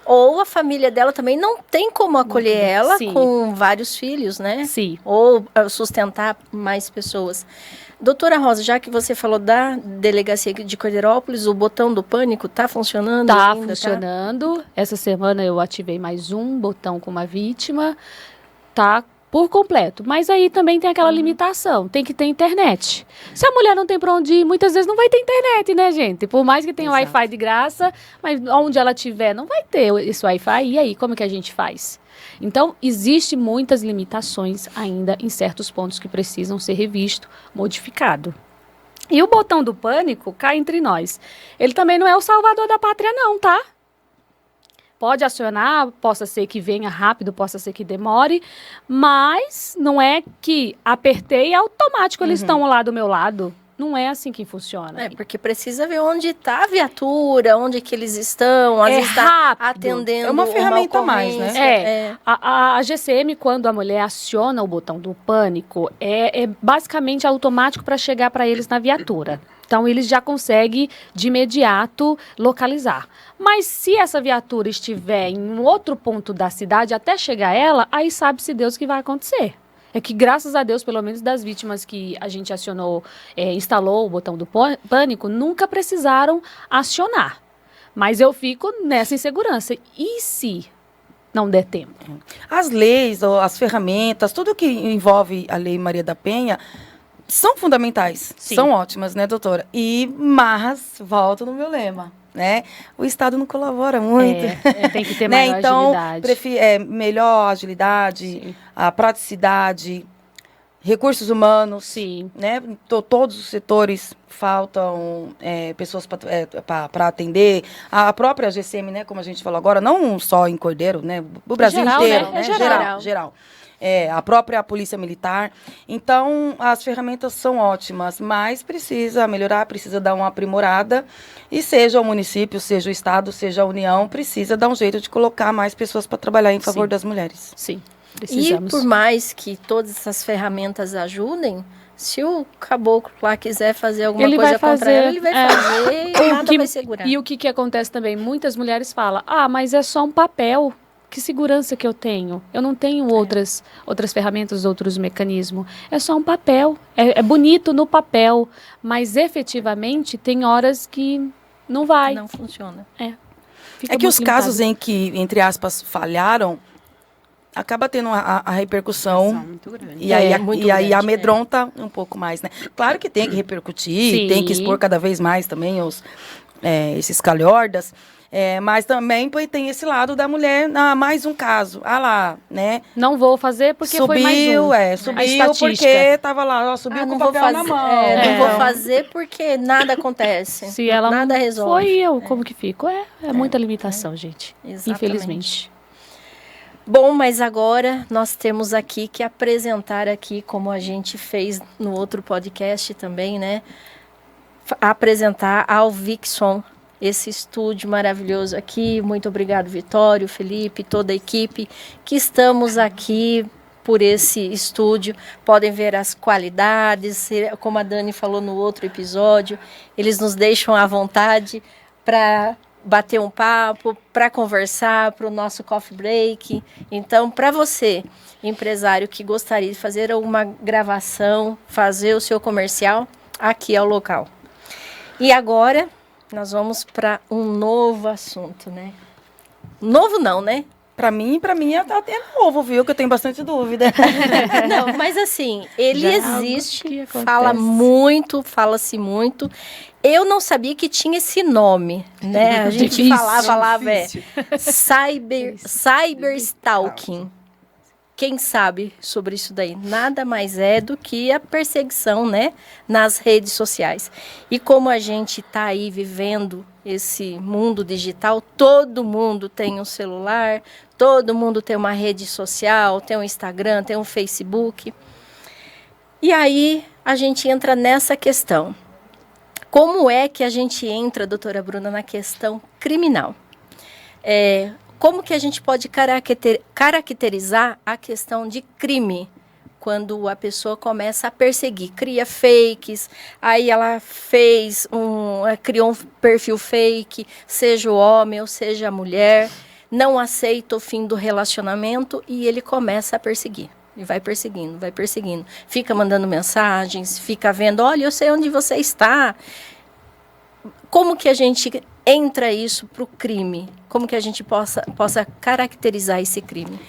Ou a família dela também não tem como acolher ela Sim. com vários filhos, né? Sim. Ou sustentar mais pessoas. Doutora Rosa, já que você falou da delegacia de Cordeirópolis, o botão do pânico está funcionando Tá ainda? funcionando. Essa semana eu ativei mais um botão com uma vítima. Tá por completo. Mas aí também tem aquela limitação. Tem que ter internet. Se a mulher não tem para onde ir, muitas vezes não vai ter internet, né, gente? Por mais que tenha Exato. Wi-Fi de graça, mas onde ela estiver não vai ter esse Wi-Fi. E aí, como que a gente faz? Então, existem muitas limitações ainda em certos pontos que precisam ser revisto, modificado. E o botão do pânico, cá entre nós, ele também não é o salvador da pátria não, tá? Pode acionar, possa ser que venha rápido, possa ser que demore, mas não é que apertei automático eles estão lá do meu lado. Não é assim que funciona. É, porque precisa ver onde está a viatura, onde que eles estão, às É vezes tá rápido. atendendo É uma ferramenta a mais, né? ocorrência. É. A GCM, quando a mulher aciona o botão do pânico, é basicamente automático para chegar para eles na viatura. Então, eles já conseguem, de imediato, localizar. Mas se essa viatura estiver em um outro ponto da cidade, até chegar ela, aí sabe-se Deus o que vai acontecer. É que, graças a Deus, pelo menos das vítimas que a gente acionou, instalou o botão do pânico, nunca precisaram acionar. Mas eu fico nessa insegurança. E se não der tempo? As leis, ou as ferramentas, tudo que envolve a Lei Maria da Penha são fundamentais, Sim. são ótimas, né, doutora? Mas, volto no meu lema, né? O Estado não colabora muito. Tem que ter Né? maior Então, agilidade. melhor agilidade, Sim. a praticidade, recursos humanos, Sim. né? Todos os setores faltam pessoas para atender. A própria GCM, né, como a gente falou agora, não só em Cordeiro, né? O Brasil Geral, inteiro, né? né? É geral. Geral. A própria Polícia Militar. Então, as ferramentas são ótimas, mas precisa melhorar, precisa dar uma aprimorada. E seja o município, seja o Estado, seja a União, precisa dar um jeito de colocar mais pessoas para trabalhar em favor Sim. das mulheres. Sim, E precisamos. por mais que todas essas ferramentas ajudem, se o caboclo lá quiser fazer alguma Ele coisa vai contra fazer, ela, ele vai fazer e nada vai segurar. E o que acontece também? Muitas mulheres falam, mas é só um papel. Que segurança que eu tenho? Eu não tenho outras ferramentas, outros mecanismos. É só um papel. É bonito no papel, mas efetivamente tem horas que não vai. Não funciona. Fica É que muito os casos limitado. em que, entre aspas, falharam, acaba tendo a repercussão. Muito grande. E aí, muito e aí grande, amedronta um pouco mais, né? Claro que tem que repercutir, Sim. tem que expor cada vez mais também esses calhordas. Mas também tem esse lado da mulher, mais um caso. Lá, né? Não vou fazer porque foi mais um. Subiu estatística. porque tava lá, subiu com não o vou papel fazer, na mão. não vou Então, fazer porque nada acontece. Se ela nada não resolve. foi eu, como que fico? É muita limitação, gente. Exatamente. Infelizmente. Bom, mas agora nós temos aqui que apresentar aqui, como a gente fez no outro podcast também, né? Apresentar ao Vixon, esse estúdio maravilhoso aqui. Muito obrigado, Vitório, Felipe, toda a equipe que estamos aqui por esse estúdio. Podem ver as qualidades, como a Dani falou no outro episódio, eles nos deixam à vontade para bater um papo, para conversar, para o nosso coffee break. Então, para você, empresário que gostaria de fazer uma gravação, fazer o seu comercial, aqui é o local. E agora, nós vamos para um novo assunto, né? Novo não, né? Pra mim é até novo, viu? Que eu tenho bastante dúvida. Não, mas assim, ele Já é algo existe, que acontece. fala-se muito. Eu não sabia que tinha esse nome, né? A gente Difícil. falava lá, cyberstalking. Quem sabe sobre isso daí? Nada mais é do que a perseguição, né? Nas redes sociais. E como a gente está aí vivendo esse mundo digital, todo mundo tem um celular, todo mundo tem uma rede social, tem um Instagram, tem um Facebook. E aí a gente entra nessa questão. Como é que a gente entra, doutora Bruna, na questão criminal? Como que a gente pode caracterizar a questão de crime quando a pessoa começa a perseguir, cria fakes, aí ela criou um perfil fake, seja o homem ou seja a mulher, não aceita o fim do relacionamento e ele começa a perseguir. E vai perseguindo, vai perseguindo. Fica mandando mensagens, fica vendo, olha, eu sei onde você está. Como que a gente entra isso para o crime? Como que a gente possa caracterizar esse crime?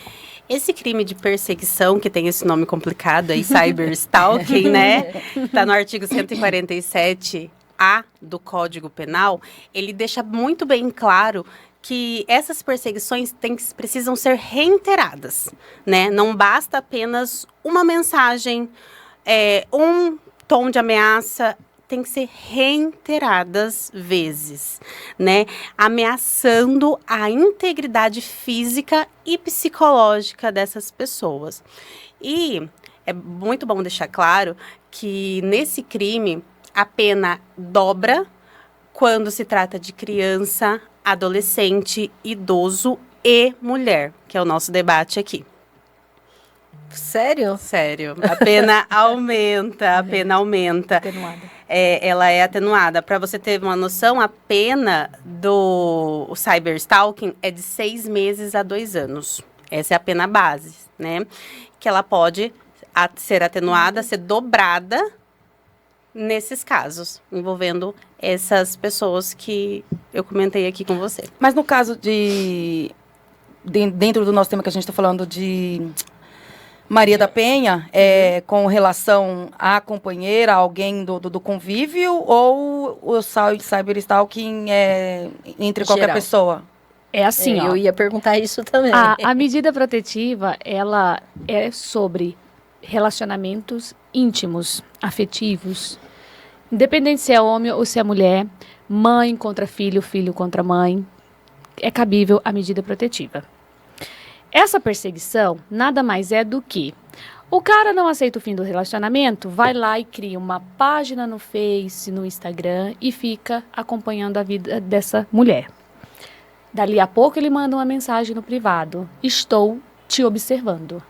Esse crime de perseguição, que tem esse nome complicado aí, cyberstalking, né? Está no artigo 147A do Código Penal. Ele deixa muito bem claro que essas perseguições precisam ser reiteradas, né? Não basta apenas uma mensagem, um tom de ameaça, tem que ser reiteradas vezes, né? Ameaçando a integridade física e psicológica dessas pessoas. E é muito bom deixar claro que nesse crime a pena dobra quando se trata de criança, adolescente, idoso e mulher, que é o nosso debate aqui. Sério? Sério. A pena aumenta, a pena aumenta. Atenuada. Ela é atenuada. Para você ter uma noção, a pena do cyberstalking é de 6 meses a 2 anos. Essa é a pena base, né? Que ela pode ser atenuada, ser dobrada nesses casos, envolvendo essas pessoas que eu comentei aqui com você. Mas no caso dentro do nosso tema que a gente está falando de Maria da Penha, com relação à companheira, alguém do convívio, ou o cyberstalking é entre qualquer Geral. pessoa? É assim, ó. Eu ia perguntar isso também. A medida protetiva, ela é sobre relacionamentos íntimos, afetivos. Independente se é homem ou se é mulher, mãe contra filho, filho contra mãe, é cabível a medida protetiva. Essa perseguição nada mais é do que o cara não aceita o fim do relacionamento, vai lá e cria uma página no Face, no Instagram e fica acompanhando a vida dessa mulher. Dali a pouco ele manda uma mensagem no privado: estou te observando.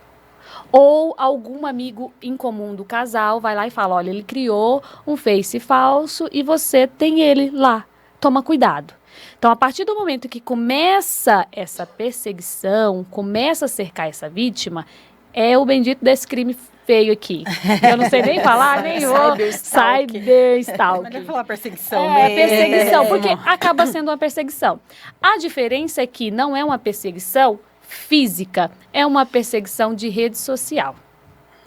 Ou algum amigo em comum do casal vai lá e fala: olha, ele criou um Face falso e você tem ele lá. Toma cuidado. Então, a partir do momento que começa essa perseguição, começa a cercar essa vítima, é o bendito desse crime feio aqui. Eu não sei nem falar, nem vou. Cyberstalking. Mas deve falar perseguição É, mesmo. perseguição, porque acaba sendo uma perseguição. A diferença é que não é uma perseguição física, é uma perseguição de rede social.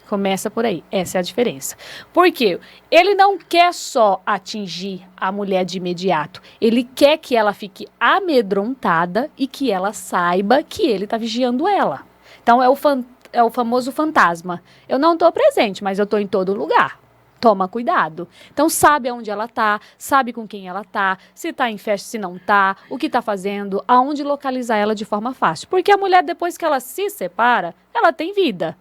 Começa por aí, essa é a diferença. Por quê? Ele não quer só atingir a mulher de imediato, ele quer que ela fique amedrontada e que ela saiba que ele está vigiando ela. Então, é o famoso fantasma. Eu não estou presente, mas eu estou em todo lugar. Toma cuidado. Então, sabe aonde ela está, sabe com quem ela está, se está em festa, se não está, o que está fazendo, aonde localizar ela de forma fácil. Porque a mulher, depois que ela se separa, ela tem vida.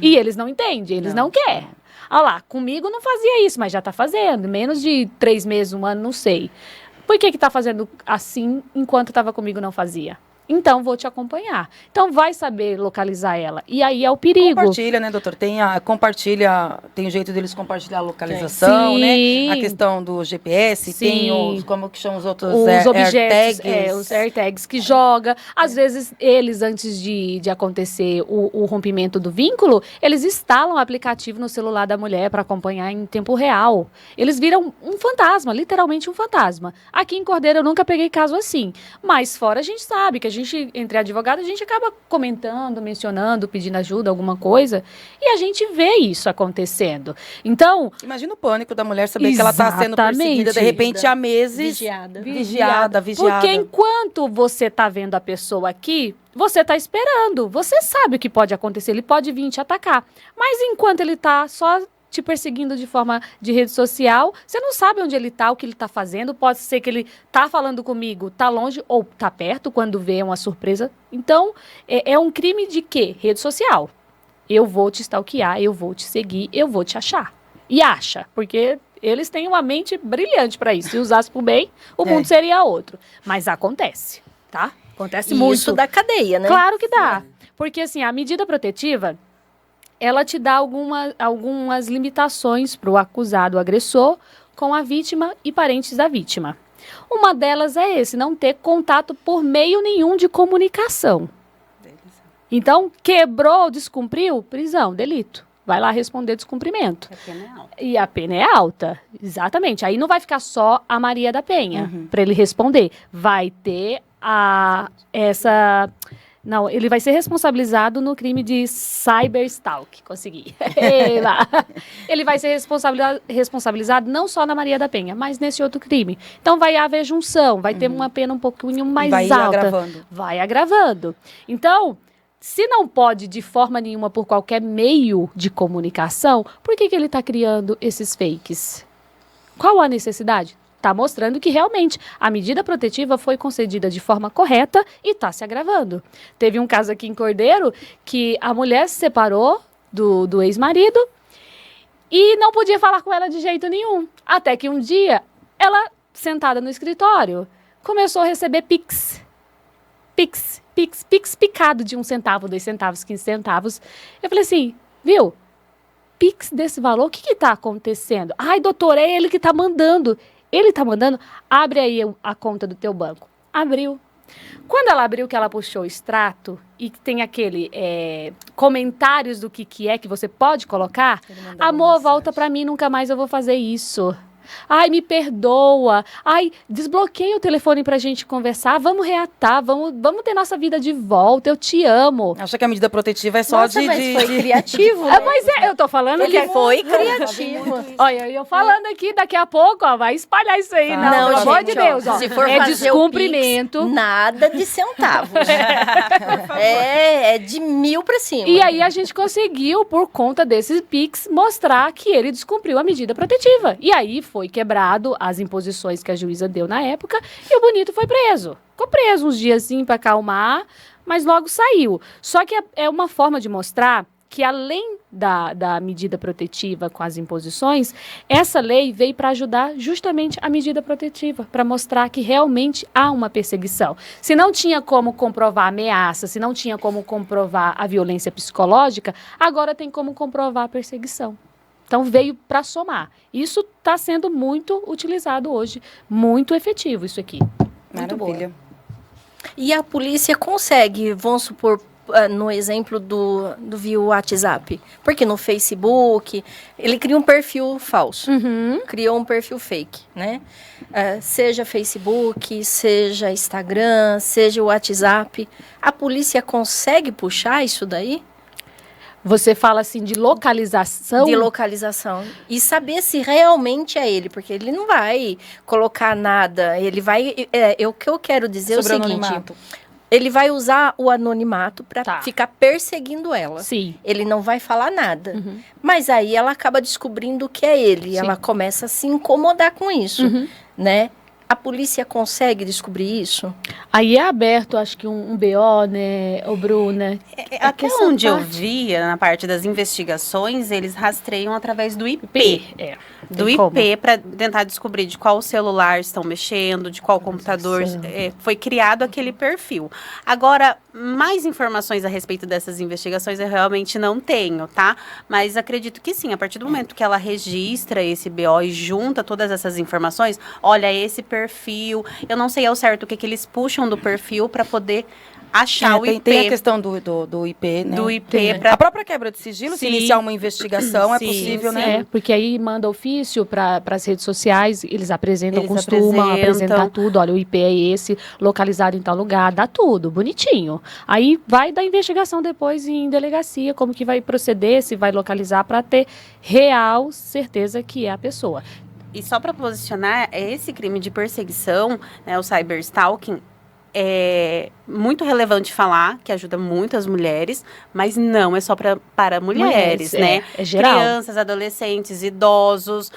E eles não entendem, eles não querem. Ah lá, comigo não fazia isso, mas já está fazendo. Menos de 3 meses, 1 ano, não sei. Por que está fazendo assim enquanto estava comigo não fazia? Então, vou te acompanhar. Então, vai saber localizar ela. E aí é o perigo. Compartilha, né, doutor? Tem um jeito deles compartilhar a localização, Sim. né? A questão do GPS, Sim. tem como que chamam os outros Os objetos, AirTags. os AirTags que joga. Às vezes, eles, antes de acontecer o rompimento do vínculo, eles instalam o aplicativo no celular da mulher para acompanhar em tempo real. Eles viram um fantasma, literalmente um fantasma. Aqui em Cordeiro eu nunca peguei caso assim. Mas fora a gente sabe que a gente, entre advogados, a gente acaba comentando, mencionando, pedindo ajuda, alguma coisa, e a gente vê isso acontecendo. Então... Imagina o pânico da mulher saber que ela está sendo perseguida, de repente, há meses. Vigiada. Porque enquanto você está vendo a pessoa aqui, você está esperando. Você sabe o que pode acontecer, ele pode vir te atacar. Mas enquanto ele está só te perseguindo de forma de rede social, você não sabe onde ele está, o que ele está fazendo. Pode ser que ele está falando comigo, está longe ou está perto quando vê uma surpresa. Então, é um crime de quê? Rede social. Eu vou te stalkear, eu vou te seguir, eu vou te achar. E acha, porque eles têm uma mente brilhante para isso. Se usasse para o bem, o mundo seria outro. Mas acontece, tá? Acontece muito. Isso da cadeia, né? Claro que dá. Porque, assim, a medida protetiva, ela te dá algumas limitações para o acusado, o agressor, com a vítima e parentes da vítima. Uma delas é esse, não ter contato por meio nenhum de comunicação. Então, quebrou, descumpriu, prisão, delito. Vai lá responder descumprimento. A pena é alta. E a pena é alta, exatamente. Aí não vai ficar só a Maria da Penha para ele responder. Vai ter Não, ele vai ser responsabilizado no crime de cyberstalk. Consegui. Ei, lá. Ele vai ser responsabilizado não só na Maria da Penha, mas nesse outro crime. Então vai haver junção, vai ter uma pena um pouquinho mais Vai alta. agravando. Vai agravando. Então, se não pode de forma nenhuma por qualquer meio de comunicação, por que ele está criando esses fakes? Qual a necessidade? Está mostrando que realmente a medida protetiva foi concedida de forma correta e está se agravando. Teve um caso aqui em Cordeiro que a mulher se separou do ex-marido e não podia falar com ela de jeito nenhum. Até que um dia, ela, sentada no escritório, começou a receber Pix picado de 1 centavo, 2 centavos, 15 centavos. Eu falei assim, viu? Pix desse valor, o que está acontecendo? Ai, doutor, é ele que está mandando. Ele está mandando, abre aí a conta do teu banco. Abriu. Quando ela abriu, que ela puxou o extrato e tem aquele comentários do que é que você pode colocar, amor, volta para mim, nunca mais eu vou fazer isso. Ai, me perdoa. Ai, desbloqueia o telefone pra gente conversar. Vamos reatar, vamos ter nossa vida de volta. Eu te amo. Acha que a medida protetiva é só Nossa, mas foi criativo, né? Mas eu tô falando Ele que foi criativo. Olha, eu falando aqui, daqui a pouco, ó, vai espalhar isso aí. Não, pelo amor de gente, Deus, ó. Se for É fazer descumprimento. o Pix, nada de centavos. é de 1.000 pra cima. E aí a gente conseguiu, por conta desses Pix, mostrar que ele descumpriu a medida protetiva. E aí foi quebrado as imposições que a juíza deu na época e o bonito foi preso. Ficou preso uns dias assim para acalmar, mas logo saiu. Só que é uma forma de mostrar que além da medida protetiva com as imposições, essa lei veio para ajudar justamente a medida protetiva, para mostrar que realmente há uma perseguição. Se não tinha como comprovar a ameaça, se não tinha como comprovar a violência psicológica, agora tem como comprovar a perseguição. Então, veio para somar. Isso está sendo muito utilizado hoje, muito efetivo isso aqui. Muito Maravilha. boa. E a polícia consegue, vamos supor, no exemplo do via WhatsApp, porque no Facebook, ele cria um perfil falso, criou um perfil fake, né? Seja Facebook, seja Instagram, seja WhatsApp, a polícia consegue puxar isso daí? Você fala assim de localização? De localização. E saber se realmente é ele, porque ele não vai colocar nada. Ele vai. O que eu quero dizer Sobre é o o seguinte: anonimato. ele vai usar o anonimato para ficar perseguindo ela. Sim. Ele não vai falar nada. Mas aí ela acaba descobrindo que é ele. Sim. Ela começa a se incomodar com isso, né? A polícia consegue descobrir isso? Aí é aberto, acho que um BO, né, ô Bruna? Até essa onde eu parte- via, na parte das investigações, eles rastreiam através do IP. Do Tem como. IP para tentar descobrir de qual celular estão mexendo, de qual computador foi criado aquele perfil. Agora, mais informações a respeito dessas investigações eu realmente não tenho, tá? Mas acredito que sim, a partir do momento que ela registra esse BO e junta todas essas informações, olha, esse perfil, eu não sei ao certo o que eles puxam do perfil para poder achar o IP. Tem a questão do IP, né? Do IP para A própria quebra de sigilo, se Sim. iniciar uma investigação, é Sim, possível, sim. né? É, porque aí manda ofício para as redes sociais, eles apresentam, Eles costumam apresentam. apresentar tudo. Olha, o IP é esse, localizado em tal lugar, dá tudo, bonitinho. Aí vai da investigação depois em delegacia, como que vai proceder, se vai localizar para ter real certeza que é a pessoa. E só para posicionar, esse crime de perseguição, né, o cyberstalking, é muito relevante falar, que ajuda muito as mulheres, mas não é só para mulheres, né? É geral. Crianças, adolescentes, idosos,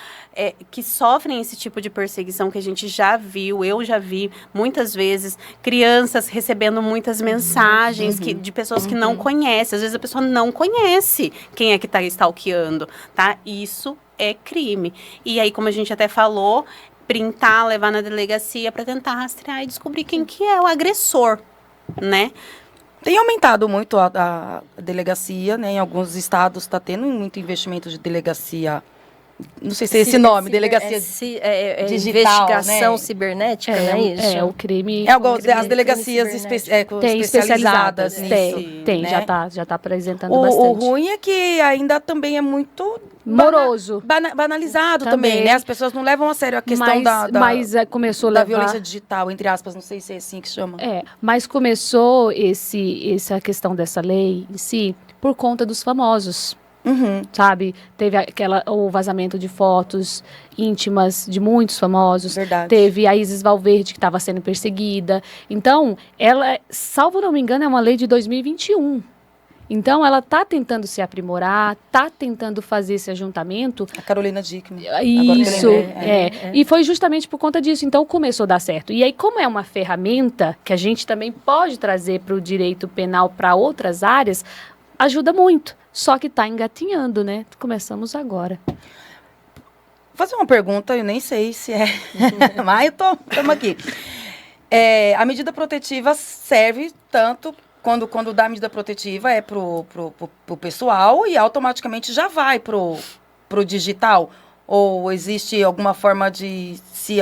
que sofrem esse tipo de perseguição que a gente já viu, eu já vi muitas vezes, crianças recebendo muitas mensagens de pessoas que não conhecem. Às vezes a pessoa não conhece quem é que está stalkeando, tá? Isso é crime. E aí, como a gente até falou, printar, levar na delegacia para tentar rastrear e descobrir quem que é o agressor, né? Tem aumentado muito a delegacia, né? Em alguns estados está tendo muito investimento de delegacia não sei se é esse nome, delegacia digital, investigação né? cibernética, não é isso? É, o crime... As delegacias tem especializadas. Tem, né? já tá apresentando O bastante. ruim é que ainda também é muito Moroso. banalizado também, né? As pessoas não levam a sério a questão mas começou a da levar... violência digital, entre aspas, não sei se é assim que chama. Mas começou essa questão dessa lei em si por conta dos famosos. Uhum. Sabe? Teve o vazamento de fotos íntimas de muitos famosos. Verdade. Teve a Isis Valverde, que estava sendo perseguida. Então, ela, salvo não me engano, é uma lei de 2021. Então, ela está tentando se aprimorar, está tentando fazer esse ajuntamento. A Carolina Dickmann. Isso, E foi justamente por conta disso. Então, começou a dar certo. E aí, como é uma ferramenta que a gente também pode trazer para o direito penal para outras áreas, ajuda muito. Só que está engatinhando, né? Começamos agora. Vou fazer uma pergunta, eu nem sei se é, mas estamos aqui. A medida protetiva serve tanto quando dá a medida protetiva é pro pessoal e automaticamente já vai pro digital? Ou existe alguma forma de se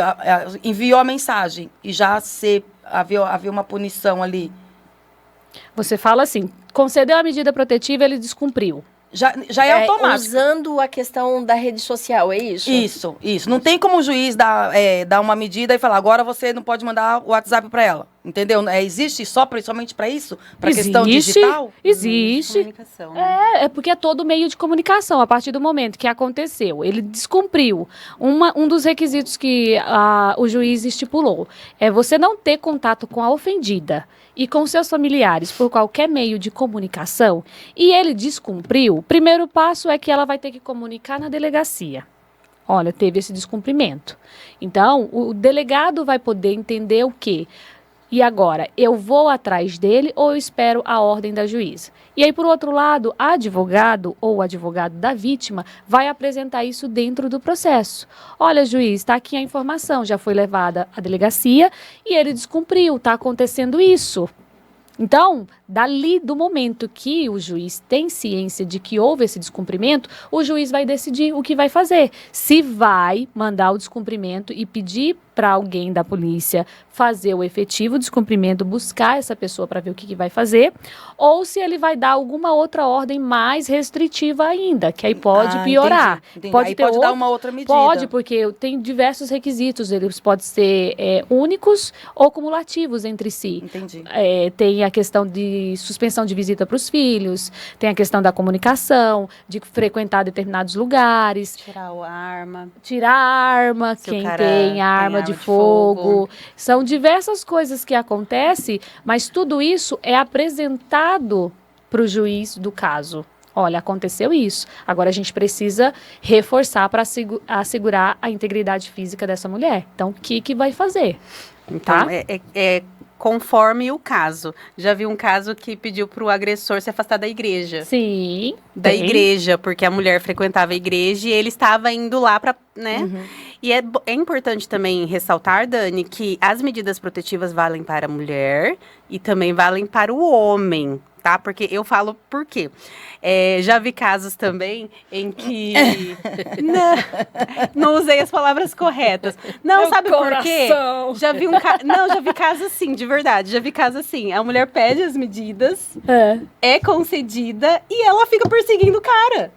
enviou a mensagem e já haver uma punição ali? Você fala assim, concedeu a medida protetiva, ele descumpriu. Já é automático. Usando a questão da rede social, é isso? Isso. Não tem como o juiz dar uma medida e falar, agora você não pode mandar o WhatsApp para ela. Entendeu? Existe somente para isso? Para questão digital? Existe. Comunicação, né? É porque é todo meio de comunicação. A partir do momento que aconteceu, ele descumpriu um dos requisitos que o juiz estipulou. É você não ter contato com a ofendida e com seus familiares por qualquer meio de comunicação, e ele descumpriu, o primeiro passo é que ela vai ter que comunicar na delegacia. Olha, teve esse descumprimento. Então, o delegado vai poder entender o quê? E agora, eu vou atrás dele ou eu espero a ordem da juíza? E aí, por outro lado, advogado ou advogado da vítima vai apresentar isso dentro do processo. Olha, juiz, está aqui a informação, já foi levada à delegacia e ele descumpriu, está acontecendo isso. Então, dali do momento que o juiz tem ciência de que houve esse descumprimento, o juiz vai decidir o que vai fazer. Se vai mandar o descumprimento e pedir para alguém da polícia fazer o efetivo descumprimento, buscar essa pessoa para ver o que vai fazer, ou se ele vai dar alguma outra ordem mais restritiva ainda, que aí pode piorar. Entendi. Pode aí ter pode dar uma outra medida. Pode, porque tem diversos requisitos, eles podem ser únicos ou cumulativos entre si. Entendi. Tem a questão de suspensão de visita para os filhos, tem a questão da comunicação, de frequentar determinados lugares. Tirar a arma. Tirar a arma, quem tem arma de fogo. São diversas coisas que acontecem, mas tudo isso é apresentado para o juiz do caso. Olha, aconteceu isso. Agora a gente precisa reforçar para assegurar a integridade física dessa mulher. Então, o que vai fazer? Então, Tá? Conforme o caso. Já vi um caso que pediu para o agressor se afastar da igreja. Sim. Da igreja, porque a mulher frequentava a igreja e ele estava indo lá para, né? Uhum. E é importante também ressaltar, Dani, que as medidas protetivas valem para a mulher e também valem para o homem, tá? Porque eu falo por quê. Já vi casos também em que... não usei as palavras corretas. Não, Meu sabe por quê? coração. Já vi já vi casos assim, de verdade. Já vi casos assim. A mulher pede as medidas, é concedida e ela fica perseguindo o cara.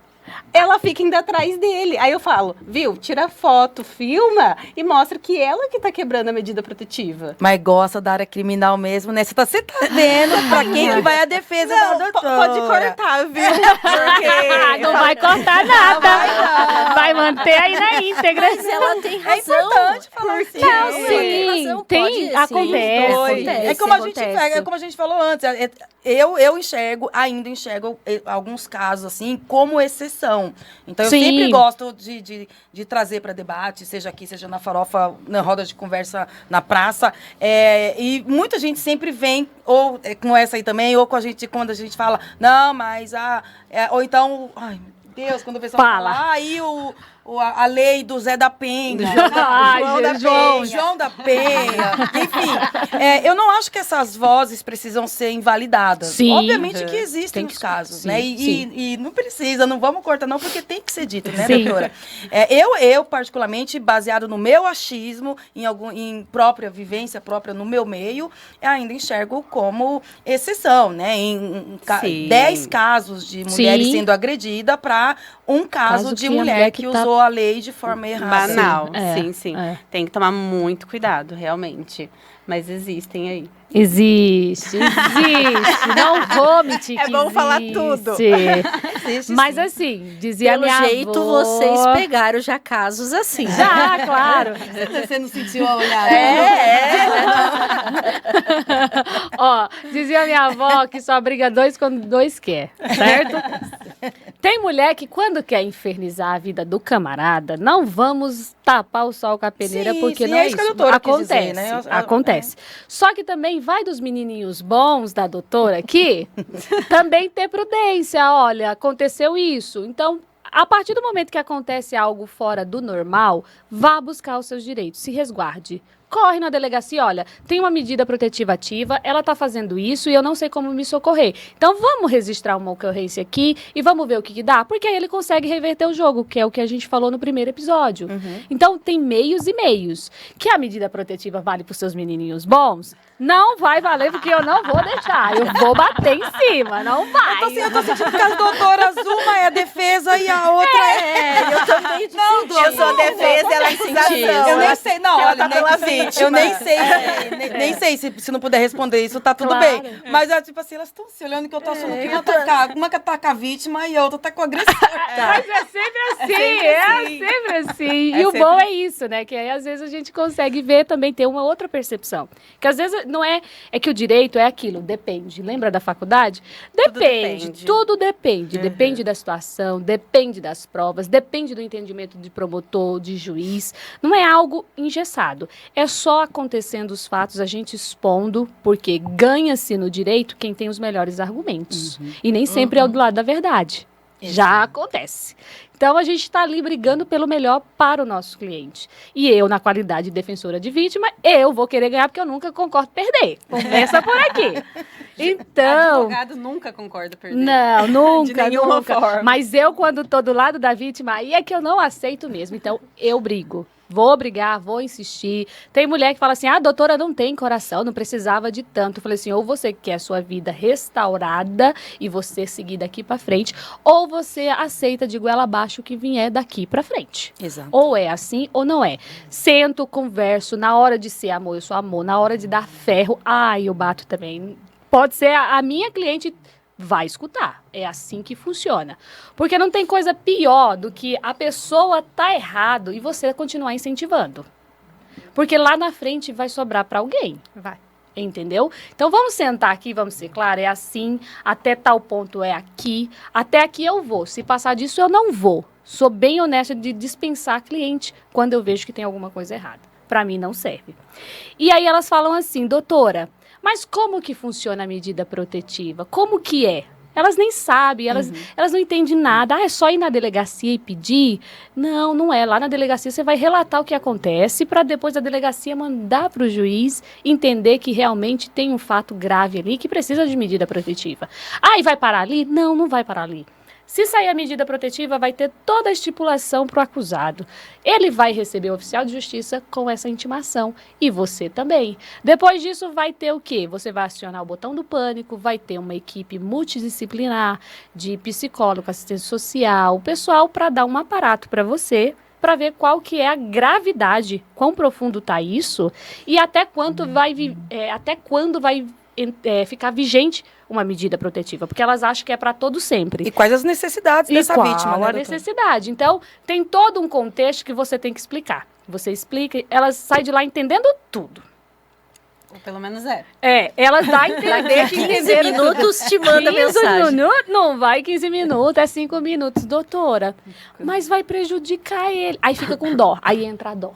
Ela fica indo atrás dele. Aí eu falo, viu, tira foto, filma e mostra que ela que tá quebrando a medida protetiva. Mas gosta da área criminal mesmo, né? Você tá vendo pra quem que vai a defesa da doutora. Pode cortar, viu? Porque Não vai cortar nada. Vai manter aí na íntegra. Mas ela tem razão. É importante falar assim. Não, Ela tem sim, razão, tem, pode, sim. acontece. É como a gente falou antes. Eu ainda enxergo alguns casos assim como exceção. Então eu Sim. sempre gosto de trazer para debate, seja aqui, seja na farofa, na roda de conversa na praça. E muita gente sempre vem, ou com essa aí também, ou com a gente, quando a gente fala, não, mas ou então. Ai, Deus, quando o pessoal fala, aí a lei do Zé da Penha, João da Penha, enfim. Eu não acho que essas vozes precisam ser invalidadas. Sim. Obviamente que existem os casos, sim, né? sim. E não precisa, não vamos cortar não, porque tem que ser dito, né, Sim. doutora? Eu, particularmente, baseado no meu achismo, em própria vivência, própria no meu meio, ainda enxergo como exceção, né? Em 10 casos de mulheres Sim. sendo agredida para um caso de que a mulher que tá usou a lei de forma errada. Banal, Sim. sim. É. Tem que tomar muito cuidado, realmente. Mas existem aí. Existe. Não vou mentir que É bom falar tudo. Existe, Mas sim. assim, dizia Pelo minha jeito, avó... vocês pegaram já casos assim. Já, claro. Você não sentiu a olhada? Ó, dizia minha avó que só briga dois quando dois quer, certo? Tem mulher que quando quer infernizar a vida do camarada, não vamos tapar o sol com a peneira, Sim, porque sim, não é é isso que a isso. doutora quis Acontece, dizer, né? acontece. Só que também vai dos menininhos bons da doutora aqui também ter prudência. Olha, aconteceu isso. Então, a partir do momento que acontece algo fora do normal, vá buscar os seus direitos, se resguarde. Corre na delegacia, olha, tem uma medida protetiva ativa, ela está fazendo isso e eu não sei como me socorrer. Então vamos registrar uma ocorrência aqui e vamos ver o que dá, porque aí ele consegue reverter o jogo, que é o que a gente falou no primeiro episódio. Então tem meios e meios. Que a medida protetiva vale para os seus menininhos bons? Não vai valer, porque eu não vou deixar. Eu vou bater em cima, não vai. Eu tô sentindo que as doutoras, uma é a defesa e a outra Eu também não, Eu sou a defesa e ela é acusação. Eu nem sei, não, Ela olha, tá pela vítima. eu nem sei, nem sei se não puder responder isso, tá tudo Claro. bem. Mas, tipo assim, elas estão se olhando que eu tô achando que uma que ataca a vítima e a outra tá com agressão. Mas é sempre assim, sempre assim. E o bom é isso, né? Que aí às vezes a gente consegue ver também, ter uma outra percepção. Que às vezes não é que o direito é aquilo, depende. Lembra da faculdade? Depende, tudo depende. Depende da situação, depende das provas, depende do entendimento de promotor, de juiz. Não é algo engessado. É só acontecendo os fatos, a gente expondo, porque ganha-se no direito quem tem os melhores argumentos. E nem sempre é o do lado da verdade. Já acontece. Então, a gente está ali brigando pelo melhor para o nosso cliente. E eu, na qualidade de defensora de vítima, eu vou querer ganhar porque eu nunca concordo perder. Começa por aqui. Então... Advogado nunca concorda perder. Não, nunca, De nenhuma nunca. forma. Mas eu, quando estou do lado da vítima, aí é que eu não aceito mesmo. Então, eu brigo. Vou brigar, vou insistir. Tem mulher que fala assim, doutora não tem coração, não precisava de tanto. Eu falei assim, ou você quer a sua vida restaurada e você seguir daqui pra frente, ou você aceita de goela abaixo o que vier daqui pra frente. Exato. Ou é assim ou não é. Sento, converso, na hora de ser amor, eu sou amor. Na hora de dar ferro, eu bato também. Pode ser a minha cliente... vai escutar. É assim que funciona. Porque não tem coisa pior do que a pessoa tá errado e você continuar incentivando. Porque lá na frente vai sobrar para alguém. Vai. Entendeu? Então vamos sentar aqui, vamos ser claros, é assim, até tal ponto é aqui, até aqui eu vou. Se passar disso, eu não vou. Sou bem honesta de dispensar cliente quando eu vejo que tem alguma coisa errada. Para mim não serve. E aí elas falam assim, doutora, mas como que funciona a medida protetiva? Como que é? Elas nem sabem, elas não entendem nada. É só ir na delegacia e pedir? Não, não é. Lá na delegacia você vai relatar o que acontece para depois a delegacia mandar para o juiz entender que realmente tem um fato grave ali que precisa de medida protetiva. E vai parar ali? Não, não vai parar ali. Se sair a medida protetiva, vai ter toda a estipulação para o acusado. Ele vai receber o oficial de justiça com essa intimação. E você também. Depois disso, vai ter o quê? Você vai acionar o botão do pânico, vai ter uma equipe multidisciplinar de psicólogo, assistente social, o pessoal para dar um aparato para você, para ver qual que é a gravidade, quão profundo está isso e até quando vai ficar vigente uma medida protetiva, porque elas acham que é para todo sempre. E quais as necessidades dessa qual vítima, né, a doutora? necessidade. Então, tem todo um contexto que você tem que explicar. Você explica, elas saem de lá entendendo tudo. Ou pelo menos é. Elas dão a entender que 15 entenderam minutos te manda 15 mensagem. minutos, não vai 15 minutos, é 5 minutos. Doutora, mas vai prejudicar ele. Aí fica com dó, aí entra a dó.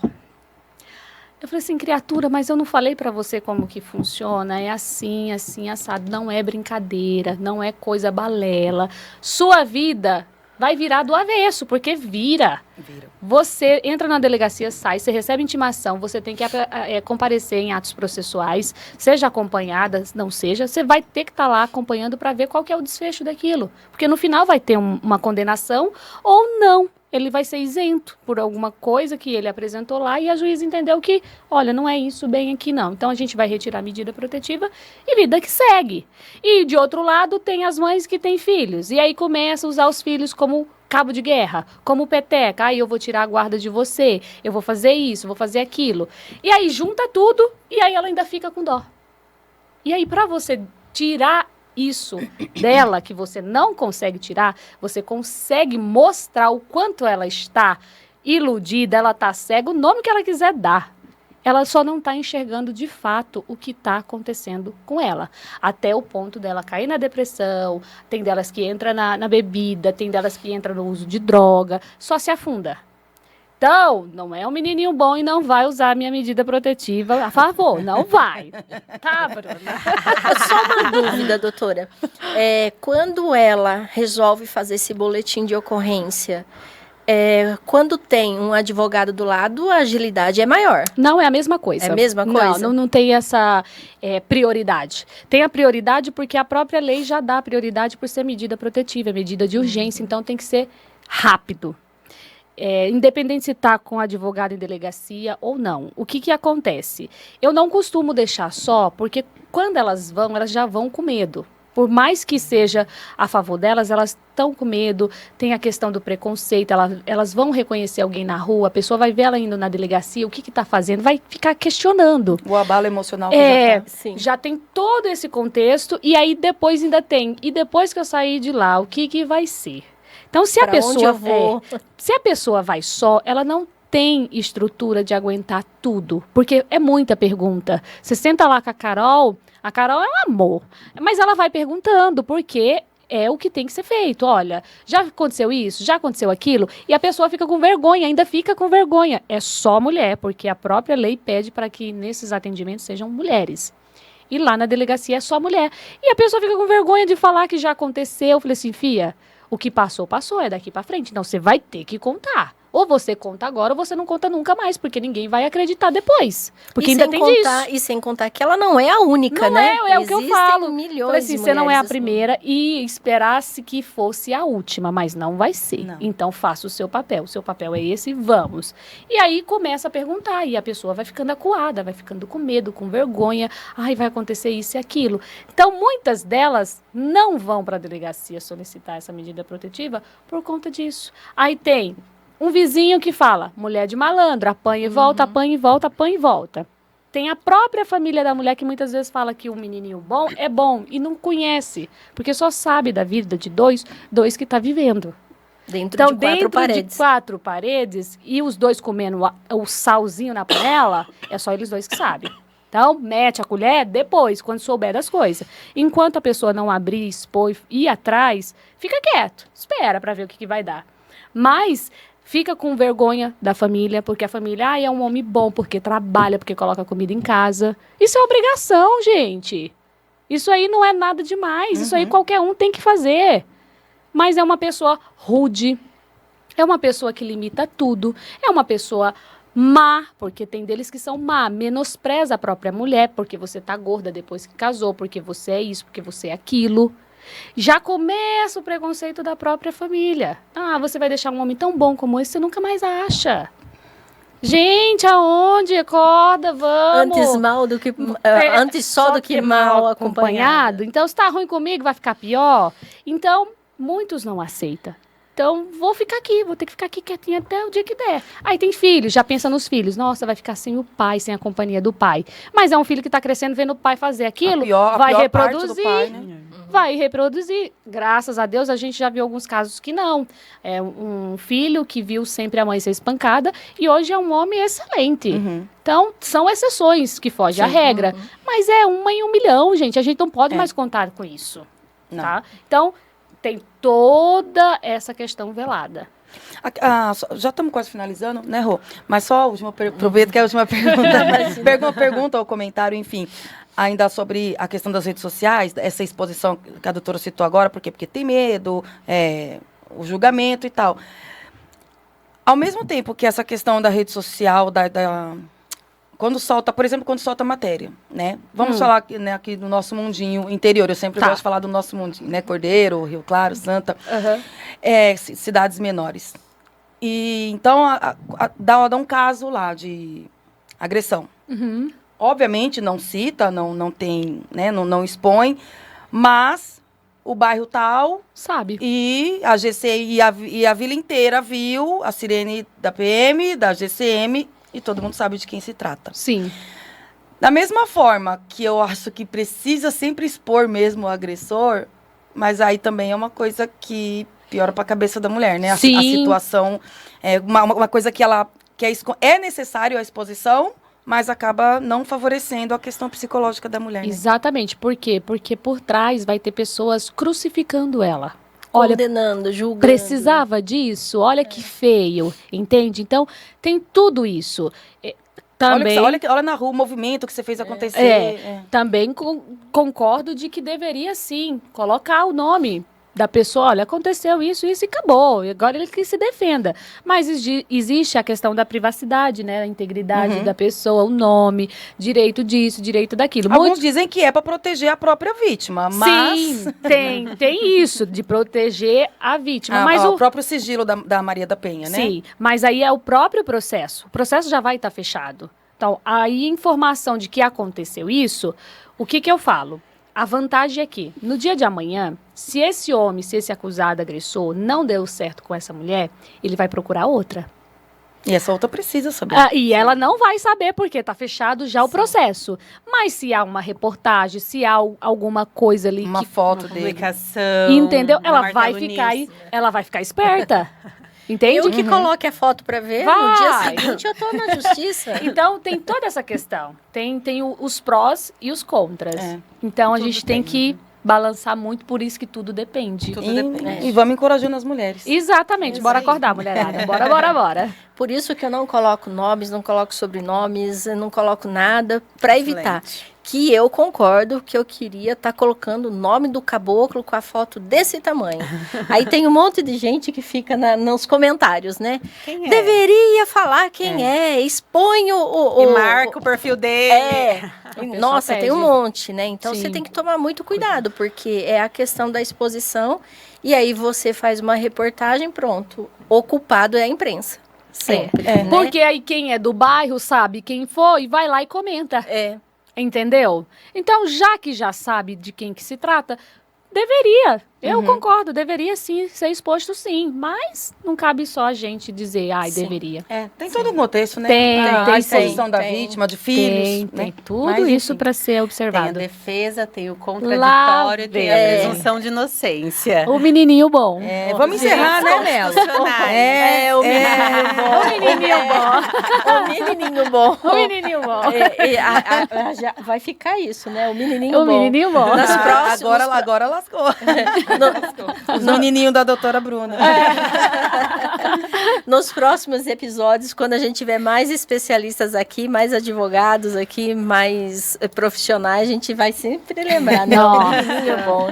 Eu falei assim, criatura, mas eu não falei pra você como que funciona, é assim, assim, assado, não é brincadeira, não é coisa balela. Sua vida vai virar do avesso, porque vira. Vira. Você entra na delegacia, sai, você recebe intimação, você tem que comparecer em atos processuais, seja acompanhada, não seja, você vai ter que estar lá acompanhando para ver qual que é o desfecho daquilo. Porque no final vai ter uma condenação ou não. Ele vai ser isento por alguma coisa que ele apresentou lá e a juíza entendeu que, olha, não é isso bem aqui não. Então a gente vai retirar a medida protetiva e vida que segue. E de outro lado tem as mães que têm filhos e aí começa a usar os filhos como cabo de guerra, como peteca. Aí eu vou tirar a guarda de você, eu vou fazer isso, vou fazer aquilo. E aí junta tudo e aí ela ainda fica com dó. E aí para você tirar isso dela, que você não consegue tirar, você consegue mostrar o quanto ela está iludida, ela está cega, o nome que ela quiser dar. Ela só não está enxergando de fato o que está acontecendo com ela. Até o ponto dela cair na depressão, tem delas que entram na bebida, tem delas que entram no uso de droga, só se afunda. Então, não é um menininho bom e não vai usar a minha medida protetiva a favor, não vai. Tá, Bruna? Só uma dúvida, doutora. Quando ela resolve fazer esse boletim de ocorrência, quando tem um advogado do lado, a agilidade é maior. Não é a mesma coisa. É a mesma coisa? Não tem essa prioridade. Tem a prioridade porque a própria lei já dá prioridade por ser medida protetiva, medida de urgência, então tem que ser rápido. Independente se está com advogado em delegacia ou não. O que acontece? Eu não costumo deixar só, porque quando elas já vão com medo. Por mais que seja a favor delas, elas estão com medo, tem a questão do preconceito, elas vão reconhecer alguém na rua, a pessoa vai ver ela indo na delegacia, o que está fazendo, vai ficar questionando. O abalo emocional que já tem todo esse contexto, e aí depois ainda tem, e depois que eu sair de lá, o que vai ser? Então, se a pessoa vai só, ela não tem estrutura de aguentar tudo, porque é muita pergunta. Você senta lá com a Carol é um amor, mas ela vai perguntando, porque é o que tem que ser feito. Olha, já aconteceu isso? Já aconteceu aquilo? E a pessoa fica com vergonha, ainda fica com vergonha. É só mulher, porque a própria lei pede para que nesses atendimentos sejam mulheres. E lá na delegacia é só mulher. E a pessoa fica com vergonha de falar que já aconteceu. Eu falei assim, fia, o que passou, passou, é daqui para frente. Então, você vai ter que contar. Ou você conta agora, ou você não conta nunca mais, porque ninguém vai acreditar depois. Porque ainda tem disso. E sem contar que ela não é a única, né? É o que eu falo. Milhões Falei assim, de você não é a mulheres primeira e esperasse que fosse a última, mas não vai ser. Não. Então, faça o seu papel. O seu papel é esse, vamos. E aí, começa a perguntar, e a pessoa vai ficando acuada, vai ficando com medo, com vergonha. Ai, vai acontecer isso e aquilo. Então, muitas delas não vão para a delegacia solicitar essa medida protetiva por conta disso. Aí tem um vizinho que fala, mulher de malandro, apanha e volta, apanha e volta, apanha e volta. Tem a própria família da mulher que muitas vezes fala que o menininho bom é bom e não conhece, porque só sabe da vida de dois que está vivendo. Dentro de quatro paredes e os dois comendo o salzinho na panela, é só eles dois que sabem. Então, mete a colher depois, quando souber das coisas. Enquanto a pessoa não abrir, expor e ir atrás, fica quieto, espera para ver o que vai dar. Mas fica com vergonha da família, porque a família é um homem bom, porque trabalha, porque coloca comida em casa. Isso é obrigação, gente. Isso aí não é nada demais. Isso aí qualquer um tem que fazer. Mas é uma pessoa rude, é uma pessoa que limita tudo, é uma pessoa má, porque tem deles que são má, menospreza a própria mulher, porque você tá gorda depois que casou, porque você é isso, porque você é aquilo. Já começa o preconceito da própria família. Ah, você vai deixar um homem tão bom como esse, você nunca mais acha. Gente, aonde? Acorda, vamos. Antes só do que mal acompanhado. Então, se tá ruim comigo, vai ficar pior. Então, muitos não aceitam. Então, vou ficar aqui, vou ter que ficar aqui quietinha até o dia que der. Aí tem filhos, já pensa nos filhos. Nossa, vai ficar sem o pai, sem a companhia do pai. Mas é um filho que está crescendo, vendo o pai fazer aquilo, vai reproduzir. Pai, né? Vai reproduzir. Graças a Deus, a gente já viu alguns casos que não. É um filho que viu sempre a mãe ser espancada e hoje é um homem excelente. Então, são exceções que fogem à regra. Mas é 1 em 1 milhão, gente. A gente não pode mais contar com isso. Tá? Então, tem toda essa questão velada. Já estamos quase finalizando, né, Rô? Mas só a última aproveito que é a última pergunta ou comentário, enfim, ainda sobre a questão das redes sociais, essa exposição que a doutora citou agora, por quê? Porque tem medo, o julgamento e tal. Ao mesmo tempo que essa questão da rede social, quando solta, por exemplo, quando solta matéria, né? Vamos falar aqui, né, aqui do nosso mundinho interior. Eu sempre gosto de falar do nosso mundinho, né? Cordeiro, Rio Claro, Santa, cidades menores. E então dá um caso lá de agressão. Obviamente não cita, não tem, né? Não expõe, mas o bairro tal Sabe. e a GCI e a vila inteira viu a sirene da PM, da GCM, e todo mundo sabe de quem se trata. Sim. Da mesma forma que eu acho que precisa sempre expor mesmo o agressor, mas aí também é uma coisa que piora para a cabeça da mulher, né? A Sim. situação é uma coisa que é necessário a exposição, mas acaba não favorecendo a questão psicológica da mulher, né? Exatamente. Por quê? Porque por trás vai ter pessoas crucificando ela. Olha, Condenando, julgando. precisava disso? Olha que feio, entende? Então, tem tudo isso. Também, Olha na rua o movimento que você fez acontecer. também concordo de que deveria, sim, colocar o nome da pessoa. Olha, aconteceu isso e acabou. E agora ele que se defenda. Mas existe a questão da privacidade, né? A integridade da pessoa, o nome, direito disso, direito daquilo. Alguns dizem que é para proteger a própria vítima, mas... Sim, tem isso, de proteger a vítima. Mas o próprio sigilo da Maria da Penha, né? Sim, mas aí é o próprio processo. O processo já vai estar fechado. Então, aí informação de que aconteceu isso, o que eu falo? A vantagem é que, no dia de amanhã, se esse acusado agressor não deu certo com essa mulher, ele vai procurar outra. E essa outra precisa saber. E ela não vai saber, porque está fechado já o processo. Mas se há uma reportagem, se há alguma coisa ali Uma que... foto Uma dele. publicação. Entendeu? uma Ela vai Martelo ficar esperta. Entende? Eu que coloque a foto para ver, no dia Vai. seguinte eu tô na justiça. Então, tem toda essa questão. Tem os prós e os contras. É. Então, a Tudo gente tem que balançar muito, por isso que tudo depende. Tudo depende. E vamos encorajando as mulheres. Exatamente. Bora acordar, mulherada. Bora. Por isso que eu não coloco nomes, não coloco sobrenomes, eu não coloco nada para evitar. Que eu concordo que eu queria estar colocando o nome do caboclo com a foto desse tamanho. Aí tem um monte de gente que fica nos comentários, né? Quem é? Deveria falar quem expõe E marca o perfil dele. Nossa, tem um pede. monte, né? Então Sim. você tem que tomar muito cuidado, porque é a questão da exposição, e aí você faz uma reportagem, pronto. O culpado é a imprensa. Sempre. Né? Porque aí quem é do bairro sabe quem foi, vai lá e comenta. Entendeu? Então, já que já sabe de quem que se trata, deveria. Eu concordo, deveria sim ser exposto sim. Mas não cabe só a gente dizer, deveria. Tem todo um contexto, né? Tem, a exposição da vítima, de filhos. Tem né? tudo Mas, isso enfim. para ser Tem a observado. defesa, tem o contraditório, tem a vem. presunção de inocência. O menininho bom. Vamos encerrar, né, Melo? O menininho bom. O menininho bom. O menininho bom. Já vai ficar isso, né? O menininho O bom. menininho bom. Nas próximas- Agora lascou. Os menininhos da doutora Bruna. Nos próximos episódios, quando a gente tiver mais especialistas aqui, mais advogados aqui, mais profissionais, a gente vai sempre lembrar, né? O Nossa. menininho bom.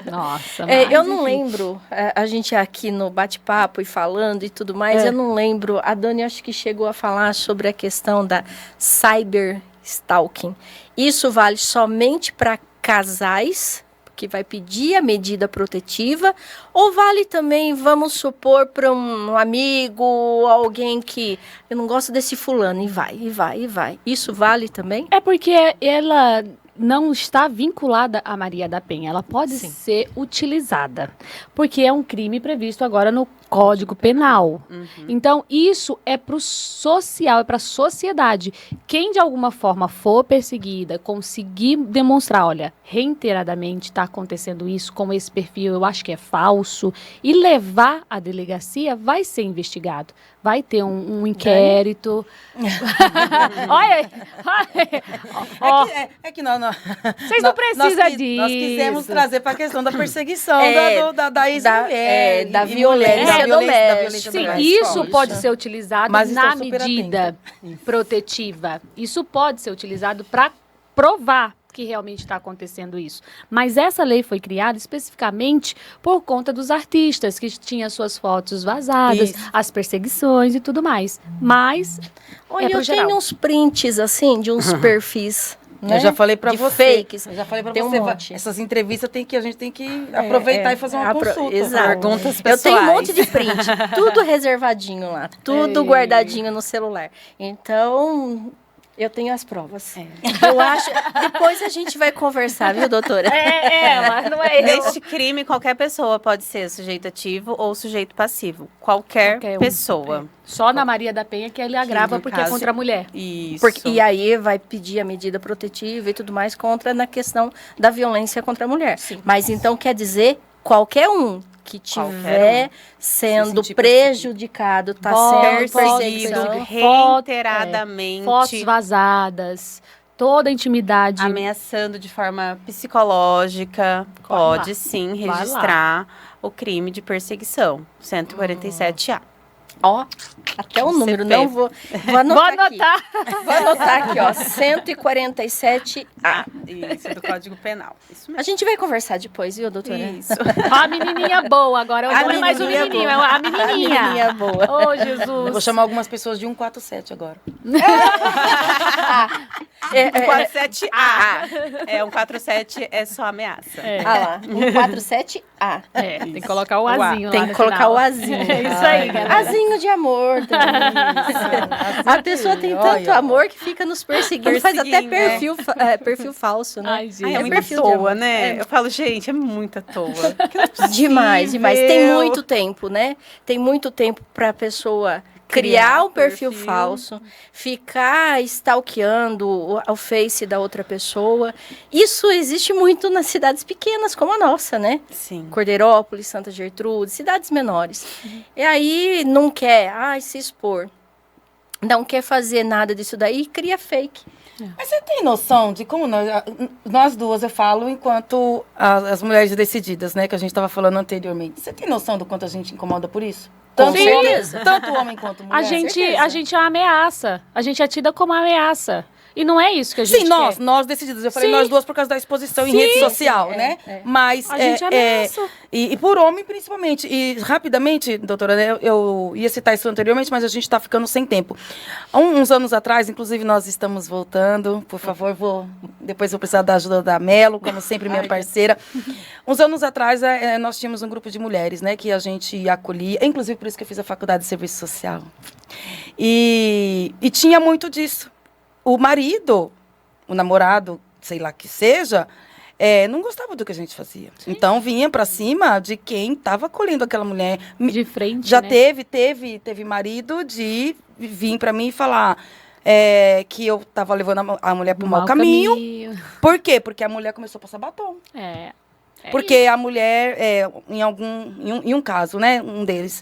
Nossa, Eu não lembro, a gente aqui no bate-papo e falando e tudo mais, eu não lembro, a Dani acho que chegou a falar sobre a questão da cyber stalking. Isso vale somente para casais, que vai pedir a medida protetiva, ou vale também, vamos supor, para um amigo, alguém que eu não gosto desse fulano, e vai. Isso vale também? É porque ela não está vinculada à Maria da Penha. Ela pode ser utilizada, porque é um crime previsto agora no Código Penal. Então, isso é para o social, é para a sociedade. Quem, de alguma forma, for perseguida, conseguir demonstrar, olha, reiteradamente está acontecendo isso com esse perfil, eu acho que é falso, e levar à delegacia, vai ser investigado. Vai ter um inquérito. Olha, É que nós vocês não precisam disso. Nós quisemos trazer para a questão da perseguição da ex-mulher. da e violência mulher, doméstica. Sim, doméstica. isso pode ser utilizado Mas na estou super medida protetiva. Isso pode ser utilizado para provar que realmente está acontecendo isso. Mas essa lei foi criada especificamente por conta dos artistas, que tinham suas fotos vazadas, Isso. as perseguições e tudo mais. Mas Olha, pro eu geral. tenho uns prints, assim, de uns perfis, né? Eu já falei pra de você. fakes. Eu já falei pra Tem um você. monte. Essas entrevistas a gente tem que aproveitar e fazer uma consulta. Exato. Perguntas Eu tenho um pessoais. monte de print, tudo reservadinho lá, tudo Ei. guardadinho no celular. Então, eu tenho as provas. Eu acho. Depois a gente vai conversar, viu, doutora? mas não é Neste crime, qualquer pessoa pode ser sujeito ativo ou sujeito passivo. Qualquer Qualquer um. pessoa. Só na Maria da Penha que ele agrava no porque é caso- contra a mulher. Isso. E aí vai pedir a medida protetiva e tudo mais contra na questão da violência contra a mulher. Mas então quer dizer qualquer um que tiver sendo Se sentir prejudicado, está sendo perseguido perseguição. reiteradamente, Fotos vazadas, toda a intimidade. ameaçando de forma psicológica, Corre pode lá. sim Vai lá. registrar o crime de perseguição. 147A. Ó, até o número, CP. não vou Vou anotar aqui. anotar. Vou anotar aqui, ó, 147. Isso, do Código Penal. Isso A mesmo. gente vai conversar depois, viu, doutora? Isso. Ó, a menininha boa agora. A Não é mais o menininha menininho, boa. é a menininha. A menininha boa. Ô, Eu Jesus. vou chamar algumas pessoas de 147 agora. 147A. É, 147 é só ameaça. É. Ah lá, 147A. É, tem que colocar o azinho lá Tem no que colocar final. o azinho. É isso aí, galera. Azinho de amor. A pessoa tem tanto amor que fica nos perseguindo. Faz até Perseguindo, perfil falso, né? Ai, gente. Ai, é muita perfil de toa, amor. né? Eu falo, gente, é muita toa. Demais, demais. Tem Possível. muito tempo, né? Tem muito tempo para a pessoa criar um perfil falso, ficar stalkeando o Face da outra pessoa. Isso existe muito nas cidades pequenas, como a nossa, né? Sim. Cordeirópolis, Santa Gertrude, cidades menores. E aí não quer, se expor. Não quer fazer nada disso daí, cria fake. Mas você tem noção de como nós duas, eu falo, enquanto as mulheres decididas, né, que a gente estava falando anteriormente. Você tem noção do quanto a gente incomoda por isso? Com certeza. Tanto homem quanto mulher. A gente certeza. é uma ameaça. A gente é tida como uma ameaça. E não é isso que a gente Sim, quer. nós decididas. Eu falei Sim. nós duas por causa da exposição em Sim, rede social, sim, né? é. Mas A gente ameaça. e por homem, principalmente. E rapidamente, doutora, né, eu ia citar isso anteriormente, mas a gente está ficando sem tempo. Há uns anos atrás, inclusive, nós estamos voltando. Por favor, depois vou precisar da ajuda da Melo, como sempre, minha parceira. Uns anos atrás, nós tínhamos um grupo de mulheres, né, que a gente acolhia. Inclusive, por isso que eu fiz a faculdade de serviço social. E tinha muito disso. O marido, o namorado, sei lá que seja, não gostava do que a gente fazia. Então, vinha pra cima de quem estava acolhendo aquela mulher. De frente, Já né? teve marido de vir pra mim e falar que eu tava levando a mulher pro mau caminho. Por quê? Porque a mulher começou a passar batom. É. Porque a mulher, em um caso, né, um deles,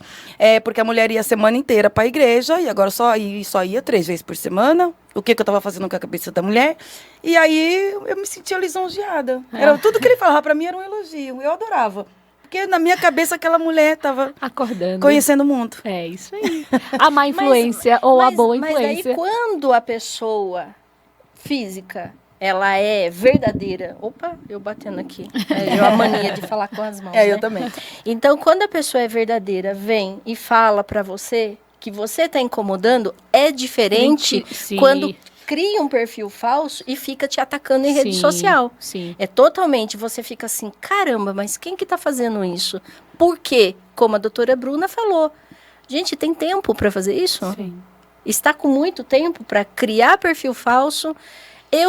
porque a mulher ia a semana inteira para a igreja e agora só ia 3 vezes por semana. O que eu estava fazendo com a cabeça da mulher? E aí eu me sentia lisonjeada. Tudo que ele falava para mim era um elogio. Eu adorava. Porque na minha cabeça aquela mulher estava Acordando. conhecendo o mundo. É isso aí. A má influência ou a boa Mas influência. daí, quando a pessoa física, ela é verdadeira... Opa, eu batendo aqui. Eu a mania de falar com as mãos, né? Eu também. Então, quando a pessoa é verdadeira, vem e fala pra você que você está incomodando, é diferente Sim. quando cria um perfil falso e fica te atacando em rede Sim, social. Sim. É totalmente, você fica assim, caramba, mas quem que tá fazendo isso? Por quê? Como a doutora Bruna falou. Gente, tem tempo para fazer isso? Sim. Está com muito tempo para criar perfil falso.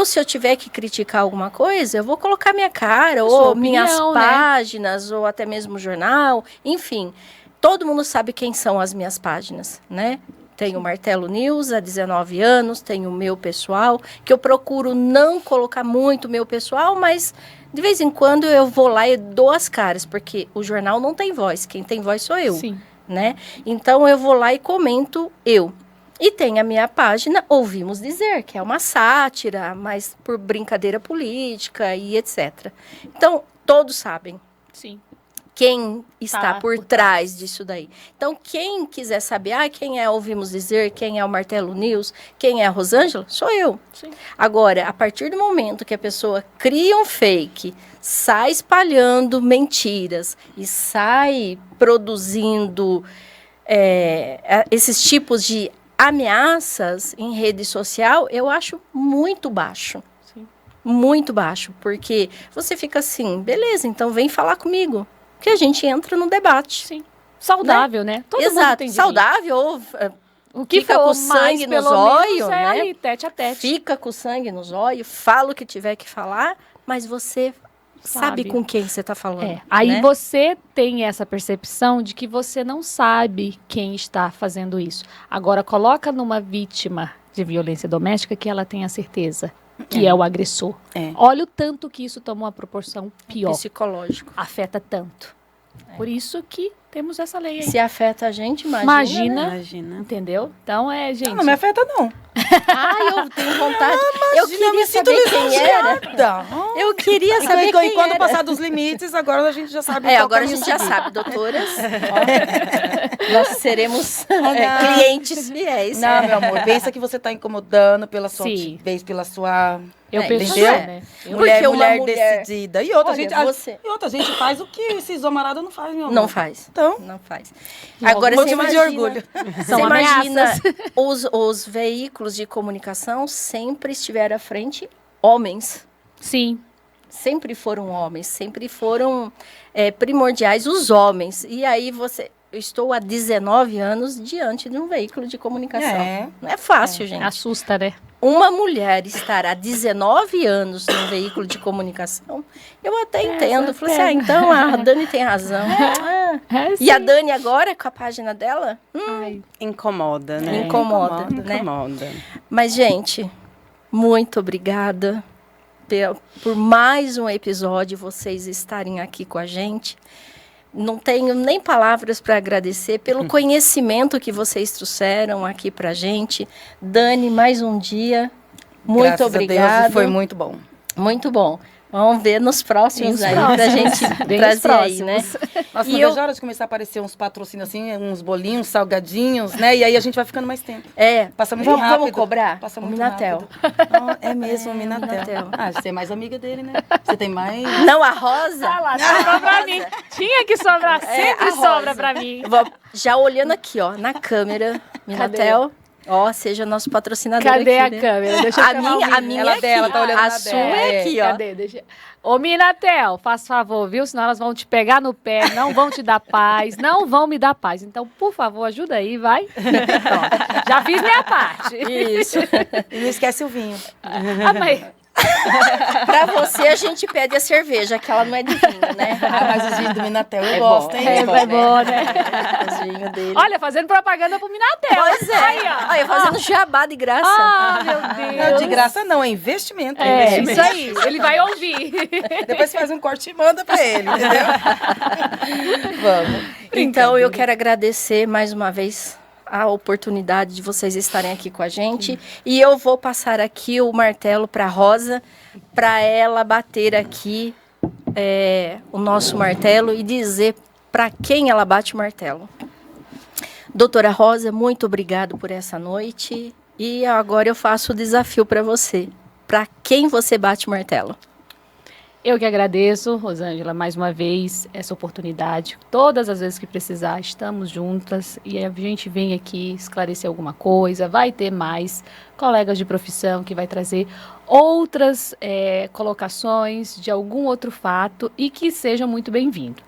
Se eu tiver que criticar alguma coisa, eu vou colocar minha cara, Sua ou minhas opinião, né? páginas, ou até mesmo jornal, enfim. Todo mundo sabe quem são as minhas páginas, né? Tem o Martelo News há 19 anos, tem o meu pessoal, que eu procuro não colocar muito meu pessoal, mas de vez em quando eu vou lá e dou as caras, porque o jornal não tem voz, quem tem voz sou eu, Sim. né? Então eu vou lá e comento eu. E tem a minha página Ouvimos Dizer, que é uma sátira, mas por brincadeira política e etc. Então, todos sabem. Sim. quem está Tá por por trás disso daí. Então, quem quiser saber, quem é Ouvimos Dizer, quem é o Martelo News, quem é a Rosângela, sou eu. Sim. Agora, a partir do momento que a pessoa cria um fake, sai espalhando mentiras e sai produzindo esses tipos de ameaças em rede social, eu acho muito baixo. Sim. Muito baixo, porque você fica assim, beleza, então vem falar comigo, que a gente entra no debate. Sim. Saudável, né? Todo mundo Exato, tem direito. saudável, ou O que fica for com mais, sangue nos pelo olhos, menos, né? ali, tete a tete. fica com sangue nos olhos, fala o que tiver que falar, mas você sabe com quem você está falando. Aí né? você tem essa percepção de que você não sabe quem está fazendo isso. Agora, coloca numa vítima de violência doméstica que ela tenha certeza que é o agressor. É. Olha o tanto que isso tomou uma proporção pior. Psicológico. Afeta tanto. Por isso que temos essa lei aí. Se afeta a gente, imagina. né? Imagina. Entendeu? Então, gente... Não me afeta, não. Eu tenho vontade. Eu Imagina, queria me sinto saber quem era. lisonjeada. Eu queria saber E quem quando era. passar dos limites, agora a gente já sabe qual Agora a caminho gente já seguir. sabe, doutoras. Nós seremos clientes fiéis. Não, meu amor, pensa que você está incomodando pela sua Sim. timidez, pela sua... Eu penso entendeu? assim, né? Porque uma mulher- decidida. E outra, Olha, a gente faz o que esses homaradas não fazem, meu amor. Não faz. Então, Não faz. Agora, você motivo de imagina, orgulho. você São imagina ameaças. os veículos de comunicação sempre estiveram à frente homens. Sim. Sempre foram homens, sempre foram primordiais os homens. E aí eu estou há 19 anos diante de um veículo de comunicação. É. Não é fácil, gente. Assusta, né? Uma mulher estar há 19 anos num veículo de comunicação, eu até entendo. Falei assim, então a Dani tem razão. E a Dani agora, com a página dela, Ai, incomoda, né? Incomoda, né? Incomoda. Mas, gente, muito obrigada por mais um episódio, vocês estarem aqui com a gente. Não tenho nem palavras para agradecer pelo conhecimento que vocês trouxeram aqui para a gente. Dani, mais um dia. Muito Graças a obrigada. Deus, foi muito bom. Muito bom. Vamos ver nos próximos aí, próximos. pra gente Bem trazer os aí, né? Nossa, E não eu- vejo a hora de começar a aparecer uns patrocínios assim, uns bolinhos, salgadinhos, né? E aí a gente vai ficando mais tempo. Passa muito vamos rápido. cobrar? Passa o muito Minatel. rápido. É mesmo, o Minatel. Minatel. Você é mais amiga dele, né? Você tem mais... Não, a Rosa. Ah lá, sobrou pra mim. Tinha que sobrar, sempre a sobra Rosa. pra mim. Já olhando aqui, ó, na câmera, Minatel, ó, seja nosso patrocinador Cadê aqui, a né? câmera? Deixa eu A chamar o minha vídeo. Ela é dela, aqui. tá olhando A na sua dela. é aqui, ó. Cadê? Deixa... Ô, Minatel, faz favor, viu? Senão elas vão te pegar no pé, não vão te dar paz, não vão me dar paz. Então, por favor, ajuda aí, vai. Pronto. Já fiz minha parte. Isso. E não esquece o vinho. Ah, mas... Pra você, a gente pede a cerveja, que ela não é de vinho, né? Mas os vinhos do Minatel eu É gosto, bom, hein? É bom, né? Os vinhos dele. Olha, fazendo propaganda pro Minatel. Pois é. Aí, ó. Olha, fazendo jabá de graça. Ah, meu Deus. Não, de graça não, é investimento. É, investimento. isso aí. Ele vai ouvir. Depois você faz um corte e manda pra ele, entendeu? Vamos. Então, eu quero agradecer mais uma vez a oportunidade de vocês estarem aqui com a gente. E eu vou passar aqui o martelo para Rosa, para ela bater aqui o nosso martelo e dizer para quem ela bate o martelo. Doutora Rosa, muito obrigado por essa noite. E agora eu faço o desafio para você. Para quem você bate o martelo? Eu que agradeço, Rosângela, mais uma vez, essa oportunidade. Todas as vezes que precisar, estamos juntas e a gente vem aqui esclarecer alguma coisa. Vai ter mais colegas de profissão que vai trazer outras colocações de algum outro fato e que seja muito bem-vindo.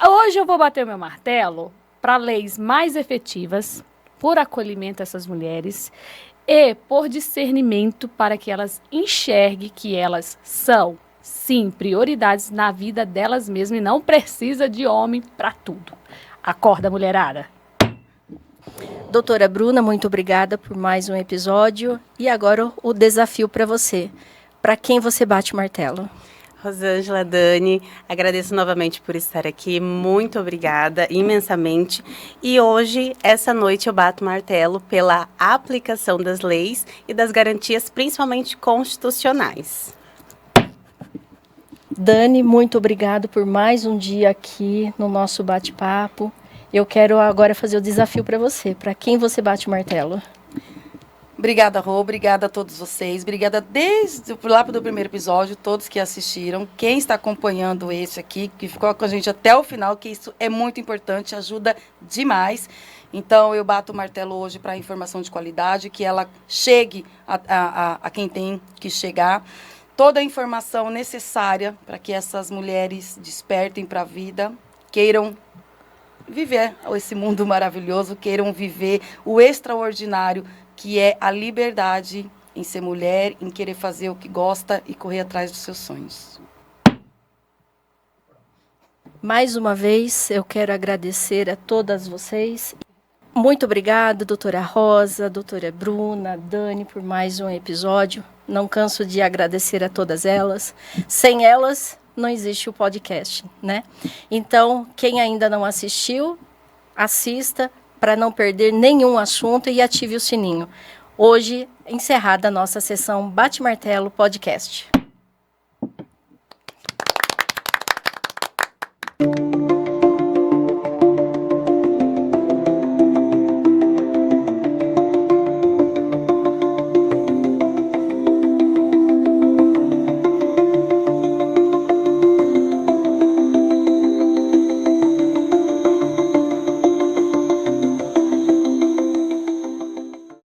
Hoje eu vou bater o meu martelo para leis mais efetivas, por acolhimento a essas mulheres e por discernimento para que elas enxerguem que elas são, sim, prioridades na vida delas mesmas e não precisa de homem para tudo. Acorda, mulherada. Doutora Bruna, muito obrigada por mais um episódio. E agora o desafio para você. Para quem você bate o martelo? Rosângela, Dani, agradeço novamente por estar aqui, muito obrigada, imensamente. E hoje, essa noite, eu bato o martelo pela aplicação das leis e das garantias, principalmente constitucionais. Dani, muito obrigado por mais um dia aqui no nosso bate-papo. Eu quero agora fazer o desafio para você. Para quem você bate o martelo? Obrigada, Rô. Obrigada a todos vocês. Obrigada desde lá do primeiro episódio, todos que assistiram. Quem está acompanhando esse aqui, que ficou com a gente até o final, que isso é muito importante, ajuda demais. Então, eu bato o martelo hoje para a informação de qualidade, que ela chegue a quem tem que chegar. Toda a informação necessária para que essas mulheres despertem para a vida, queiram viver esse mundo maravilhoso, queiram viver o extraordinário, que é a liberdade em ser mulher, em querer fazer o que gosta e correr atrás dos seus sonhos. Mais uma vez, eu quero agradecer a todas vocês. Muito obrigada, doutora Rosa, doutora Bruna, Dani, por mais um episódio. Não canso de agradecer a todas elas. Sem elas, não existe o podcast, né? Então, quem ainda não assistiu, assista para não perder nenhum assunto e ative o sininho. Hoje, encerrada a nossa sessão Bate Martelo Podcast.